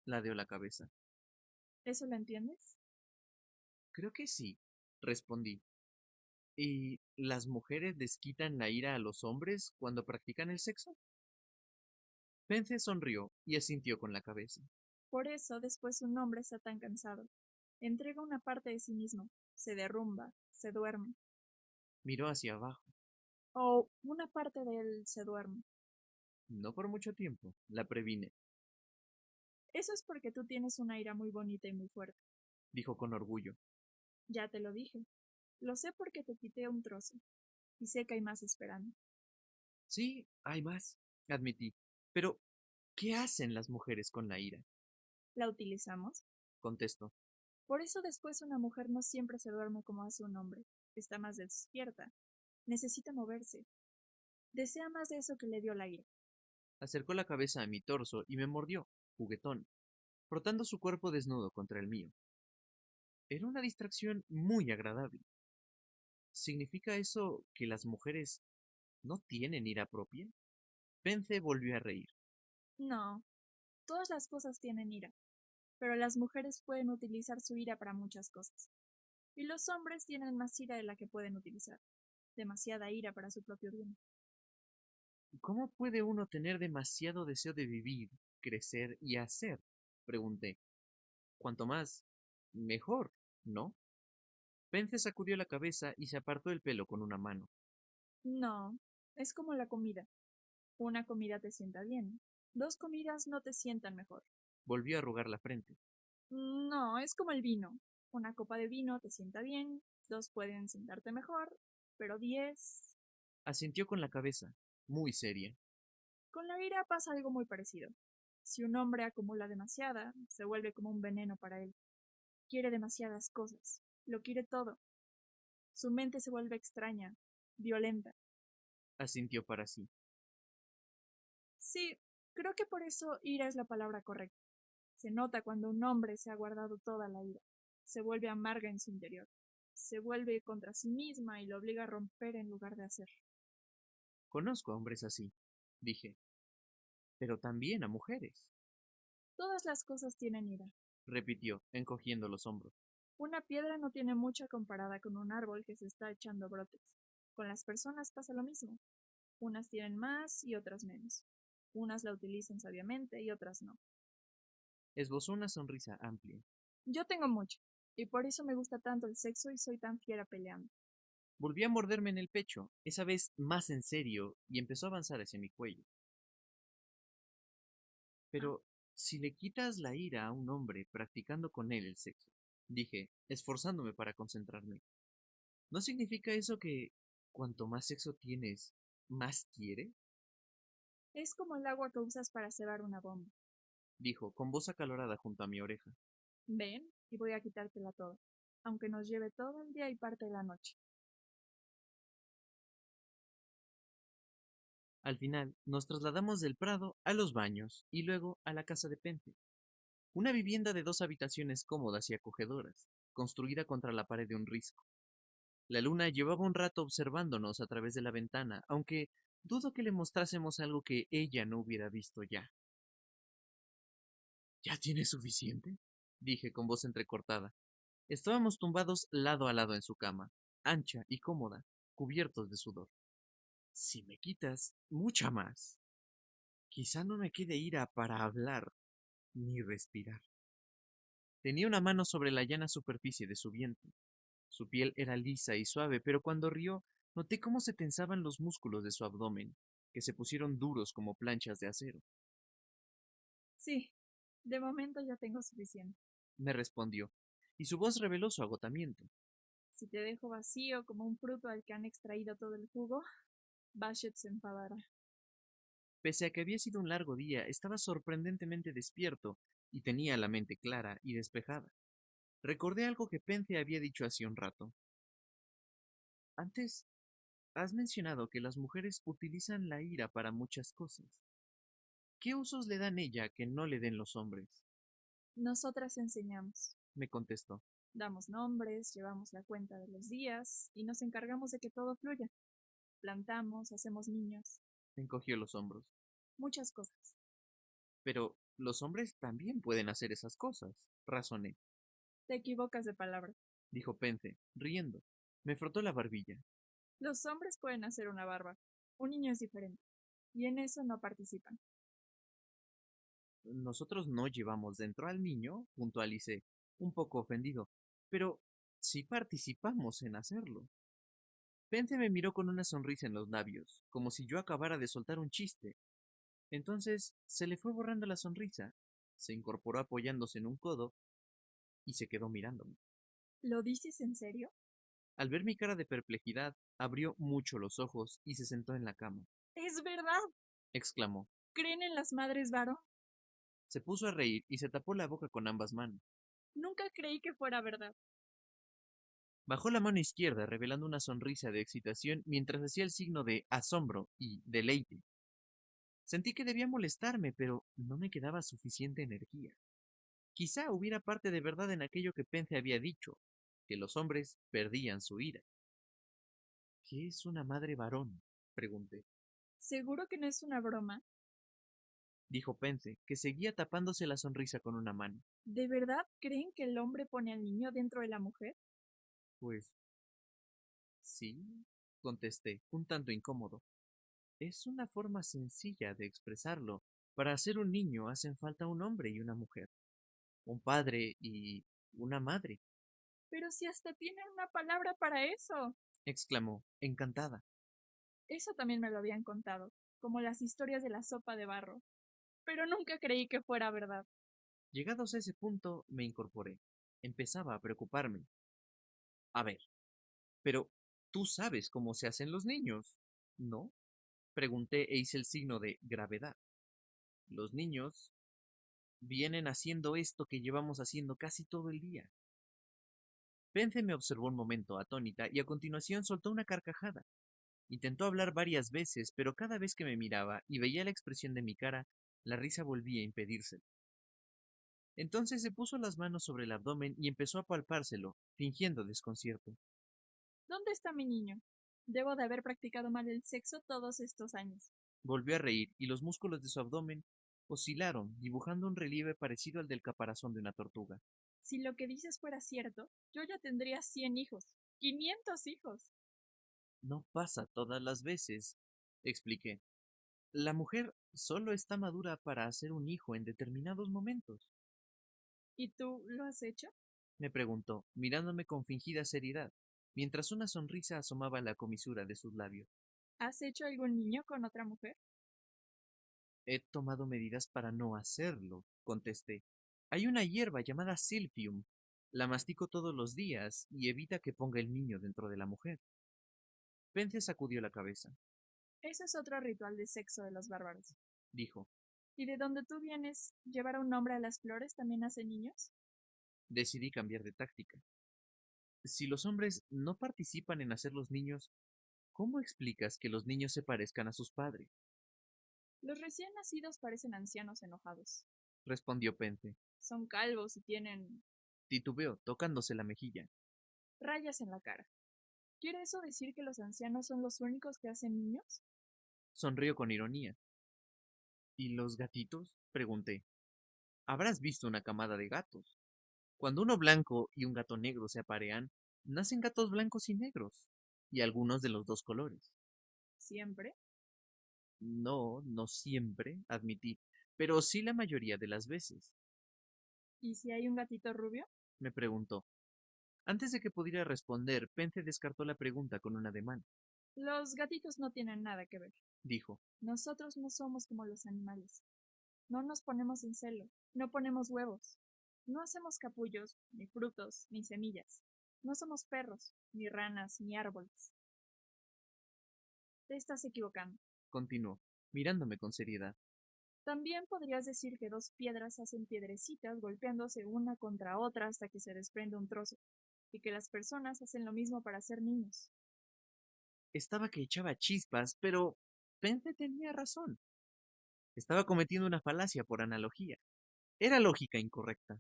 Ladeó la cabeza. ¿Eso lo entiendes? Creo que sí, respondí. ¿Y las mujeres desquitan la ira a los hombres cuando practican el sexo? Pence sonrió y asintió con la cabeza. Por eso después un hombre está tan cansado. Entrega una parte de sí mismo, se derrumba, se duerme. Miró hacia abajo. O una parte de él se duerme. No por mucho tiempo, la previne, Eso es porque tú tienes una ira muy bonita y muy fuerte. dijo con orgullo. Ya te lo dije. Lo sé porque te quité un trozo. Y sé que hay más esperando. Sí, hay más, admití. Pero, ¿qué hacen las mujeres con la ira? ¿La utilizamos? Contestó. Por eso después una mujer no siempre se duerme como hace un hombre. Está más despierta. Necesita moverse. Desea más de eso que le dio la ira. Acercó la cabeza a mi torso y me mordió, juguetón, frotando su cuerpo desnudo contra el mío. Era una distracción muy agradable. ¿Significa eso que las mujeres no tienen ira propia? Pence volvió a reír. No, todas las cosas tienen ira, pero las mujeres pueden utilizar su ira para muchas cosas. Y los hombres tienen más ira de la que pueden utilizar. Demasiada ira para su propio bien. ¿Cómo puede uno tener demasiado deseo de vivir, crecer y hacer? Pregunté. Cuanto más, mejor, ¿no? Pence sacudió la cabeza y se apartó el pelo con una mano. No, es como la comida. Una comida te sienta bien. Dos comidas no te sientan mejor. Volvió a arrugar la frente. No, es como el vino. Una copa de vino te sienta bien, dos pueden sentarte mejor, pero 10. Asintió con la cabeza, muy seria. Con la ira pasa algo muy parecido. Si un hombre acumula demasiada, se vuelve como un veneno para él. Quiere demasiadas cosas, lo quiere todo. Su mente se vuelve extraña, violenta. Asintió para sí. Sí, creo que por eso ira es la palabra correcta. Se nota cuando un hombre se ha guardado toda la ira. Se vuelve amarga en su interior. Se vuelve contra sí misma y lo obliga a romper en lugar de hacer. Conozco a hombres así, dije, pero también a mujeres, Todas las cosas tienen ira. repitió, encogiendo los hombros. Una piedra no tiene mucha comparada con un árbol que se está echando brotes. Con las personas pasa lo mismo. Unas tienen más y otras menos. Unas la utilizan sabiamente y otras no. Esbozó una sonrisa amplia. Yo tengo mucho, y por eso me gusta tanto el sexo y soy tan fiera peleando. Volvió a morderme en el pecho, esa vez más en serio, y empezó a avanzar hacia mi cuello. Ah, Pero, si le quitas la ira a un hombre practicando con él el sexo, dije, esforzándome para concentrarme, ¿no significa eso que cuanto más sexo tienes, más quiere? es como el agua que usas para cebar una bomba. Dijo, con voz acalorada junto a mi oreja. Ven, y voy a quitártela toda, aunque nos lleve todo el día y parte de la noche. Al final, nos trasladamos del Prado a los baños y luego a la casa de Pente, una vivienda de 2 habitaciones cómodas y acogedoras, construida contra la pared de un risco. La luna llevaba un rato observándonos a través de la ventana, aunque dudo que le mostrásemos algo que ella no hubiera visto ya. ¿Ya tienes suficiente? Dije con voz entrecortada. Estábamos tumbados lado a lado en su cama, ancha y cómoda, cubiertos de sudor. Si me quitas, mucha más. Quizá no me quede ira para hablar ni respirar. Tenía una mano sobre la llana superficie de su vientre. Su piel era lisa y suave, pero cuando rió, noté cómo se tensaban los músculos de su abdomen, que se pusieron duros como planchas de acero. Sí, de momento ya tengo suficiente. Me respondió, y su voz reveló su agotamiento. Si te dejo vacío como un fruto al que han extraído todo el jugo, Bashet se enfadará. Pese a que había sido un largo día, estaba sorprendentemente despierto y tenía la mente clara y despejada. Recordé algo que Pence había dicho hace un rato. Antes, has mencionado que las mujeres utilizan la ira para muchas cosas. ¿Qué usos le dan ella que no le den los hombres? Nosotras enseñamos. Me contestó. Damos nombres, llevamos la cuenta de los días y nos encargamos de que todo fluya. Plantamos, hacemos niños, Encogió los hombros. muchas cosas. Pero los hombres también pueden hacer esas cosas, razoné. Te equivocas de palabra. Dijo Pence, riendo. Me frotó la barbilla. Los hombres pueden hacer una barba. Un niño es diferente. Y en eso no participan. Nosotros no llevamos dentro al niño, puntualicé, un poco ofendido, pero sí participamos en hacerlo. Pence me miró con una sonrisa en los labios, como si yo acabara de soltar un chiste. Entonces se le fue borrando la sonrisa, se incorporó apoyándose en un codo y se quedó mirándome. ¿Lo dices en serio? Al ver mi cara de perplejidad, abrió mucho los ojos y se sentó en la cama. ¡Es verdad! Exclamó. ¿Creen en las madres varón? Se puso a reír y se tapó la boca con ambas manos. Nunca creí que fuera verdad. Bajó la mano izquierda, revelando una sonrisa de excitación mientras hacía el signo de asombro y deleite. Sentí que debía molestarme, pero no me quedaba suficiente energía. Quizá hubiera parte de verdad en aquello que Pence había dicho, que los hombres perdían su ira. ¿Qué es una madre varón? Pregunté. ¿Seguro que no es una broma? Dijo Pence, que seguía tapándose la sonrisa con una mano. ¿De verdad creen que el hombre pone al niño dentro de la mujer? Pues sí, contesté, un tanto incómodo. Es una forma sencilla de expresarlo. Para ser un niño hacen falta un hombre y una mujer, un padre y una madre, Pero si hasta tienen una palabra para eso. exclamó, encantada. Eso también me lo habían contado, como las historias de la sopa de barro. Pero nunca creí que fuera verdad. Llegados a ese punto, me incorporé. Empezaba a preocuparme. A ver, pero tú sabes cómo se hacen los niños, ¿no? Pregunté e hice el signo de gravedad. Los niños vienen haciendo esto que llevamos haciendo casi todo el día. Pence me observó un momento atónita y a continuación soltó una carcajada. Intentó hablar varias veces, pero cada vez que me miraba y veía la expresión de mi cara, la risa volvía a impedírselo. Entonces se puso las manos sobre el abdomen y empezó a palpárselo, fingiendo desconcierto. ¿Dónde está mi niño? Debo de haber practicado mal el sexo todos estos años. Volvió a reír y los músculos de su abdomen oscilaron, dibujando un relieve parecido al del caparazón de una tortuga. Si lo que dices fuera cierto, yo ya tendría 100 hijos, 500 hijos. No pasa todas las veces, expliqué. La mujer solo está madura para hacer un hijo en determinados momentos. ¿Y tú lo has hecho? Me preguntó, mirándome con fingida seriedad, mientras una sonrisa asomaba en la comisura de sus labios. ¿Has hecho algún niño con otra mujer? He tomado medidas para no hacerlo, contesté. Hay una hierba llamada silphium. La mastico todos los días y evita que ponga el niño dentro de la mujer. Pence sacudió la cabeza. Ese es otro ritual de sexo de los bárbaros. Dijo. ¿Y de donde tú vienes, llevar a un hombre a las flores también hace niños? Decidí cambiar de táctica. Si los hombres no participan en hacer los niños, ¿cómo explicas que los niños se parezcan a sus padres? Los recién nacidos parecen ancianos enojados. Respondió Pence. Son calvos y tienen Titubeó, tocándose la mejilla. rayas en la cara. ¿Quiere eso decir que los ancianos son los únicos que hacen niños? Sonrió con ironía. ¿Y los gatitos? Pregunté. Habrás visto una camada de gatos. Cuando uno blanco y un gato negro se aparean, nacen gatos blancos y negros, y algunos de los dos colores. ¿Siempre? No, no siempre, admití, pero sí la mayoría de las veces, ¿Y si hay un gatito rubio? me preguntó. Antes de que pudiera responder, Pence descartó la pregunta con un ademán. Los gatitos no tienen nada que ver. Dijo, Nosotros no somos como los animales. No nos ponemos en celo, no ponemos huevos. No hacemos capullos, ni frutos, ni semillas. No somos perros, ni ranas, ni árboles. Te estás equivocando. continuó, mirándome con seriedad. También podrías decir que dos piedras hacen piedrecitas golpeándose una contra otra hasta que se desprende un trozo, y que las personas hacen lo mismo para ser niños. Estaba que echaba chispas, pero Pence tenía razón. Estaba cometiendo una falacia por analogía. Era lógica incorrecta.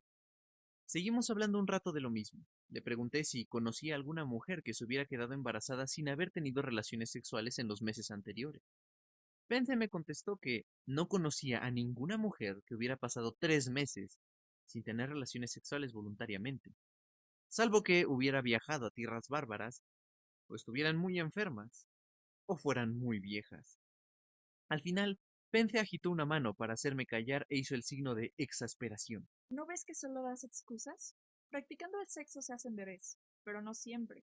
Seguimos hablando un rato de lo mismo. Le pregunté si conocía alguna mujer que se hubiera quedado embarazada sin haber tenido relaciones sexuales en los meses anteriores. Pence me contestó que no conocía a ninguna mujer que hubiera pasado 3 meses sin tener relaciones sexuales voluntariamente, salvo que hubiera viajado a tierras bárbaras, o estuvieran muy enfermas, o fueran muy viejas. Al final, Pence agitó una mano para hacerme callar e hizo el signo de exasperación. ¿No ves que solo das excusas? Practicando el sexo se hacen bebés, pero no siempre.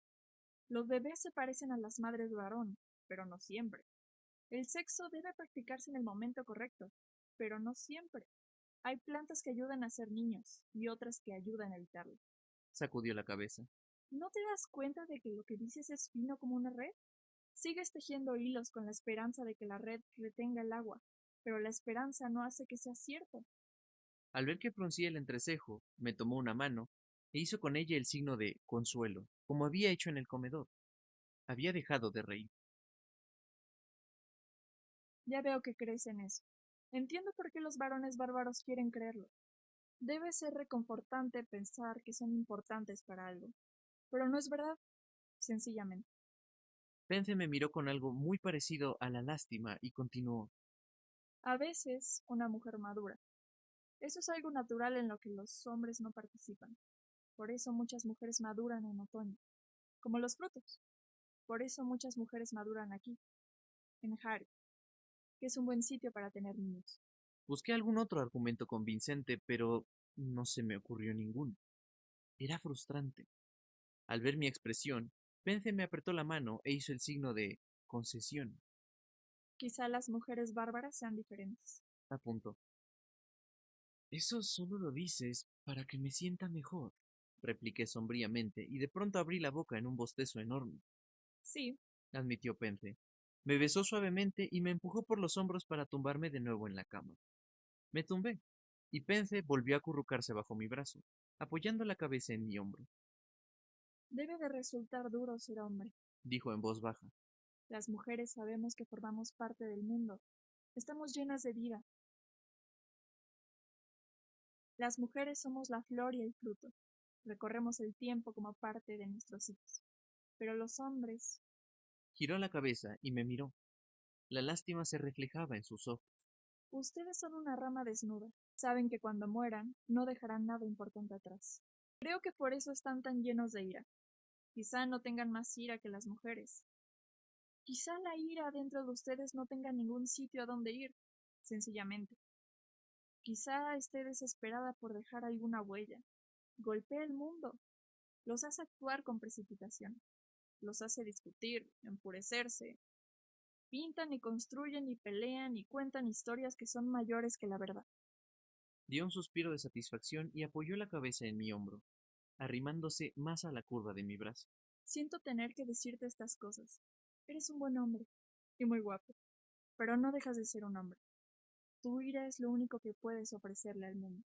Los bebés se parecen a las madres varón, pero no siempre. El sexo debe practicarse en el momento correcto, pero no siempre. Hay plantas que ayudan a ser niños y otras que ayudan a evitarlo. Sacudió la cabeza. ¿No te das cuenta de que lo que dices es fino como una red? Sigues tejiendo hilos con la esperanza de que la red retenga el agua, pero la esperanza no hace que sea cierto. Al ver que fruncía el entrecejo, me tomó una mano e hizo con ella el signo de consuelo, como había hecho en el comedor. Había dejado de reír. Ya veo que crees en eso. Entiendo por qué los varones bárbaros quieren creerlo. Debe ser reconfortante pensar que son importantes para algo, pero no es verdad, sencillamente. Pence me miró con algo muy parecido a la lástima y continuó. A veces, una mujer madura. Eso es algo natural en lo que los hombres no participan. Por eso muchas mujeres maduran en otoño, como los frutos. Por eso muchas mujeres maduran aquí, en Harry, que es un buen sitio para tener niños. Busqué algún otro argumento convincente, pero no se me ocurrió ninguno. Era frustrante. Al ver mi expresión, Pence me apretó la mano e hizo el signo de concesión. Quizá las mujeres bárbaras sean diferentes. Apuntó. Eso solo lo dices para que me sienta mejor, repliqué sombríamente, y de pronto abrí la boca en un bostezo enorme, Sí, admitió Pence. Me besó suavemente y me empujó por los hombros para tumbarme de nuevo en la cama. Me tumbé, y Pence volvió a acurrucarse bajo mi brazo, apoyando la cabeza en mi hombro. debe de resultar duro ser hombre. Dijo en voz baja. Las mujeres sabemos que formamos parte del mundo. Estamos llenas de vida. Las mujeres somos la flor y el fruto. Recorremos el tiempo como parte de nuestros hijos. Pero los hombres, Giró la cabeza y me miró. La lástima se reflejaba en sus ojos. ustedes son una rama desnuda. Saben que cuando mueran, no dejarán nada importante atrás. Creo que por eso están tan llenos de ira. Quizá no tengan más ira que las mujeres. Quizá la ira dentro de ustedes no tenga ningún sitio a donde ir, sencillamente. Quizá esté desesperada por dejar alguna huella. Golpea el mundo. Los hace actuar con precipitación. Los hace discutir, enfurecerse. Pintan y construyen y pelean y cuentan historias que son mayores que la verdad. Dio un suspiro de satisfacción y apoyó la cabeza en mi hombro, arrimándose más a la curva de mi brazo. Siento tener que decirte estas cosas. Eres un buen hombre y muy guapo, pero no dejas de ser un hombre. Tu ira es lo único que puedes ofrecerle al mundo.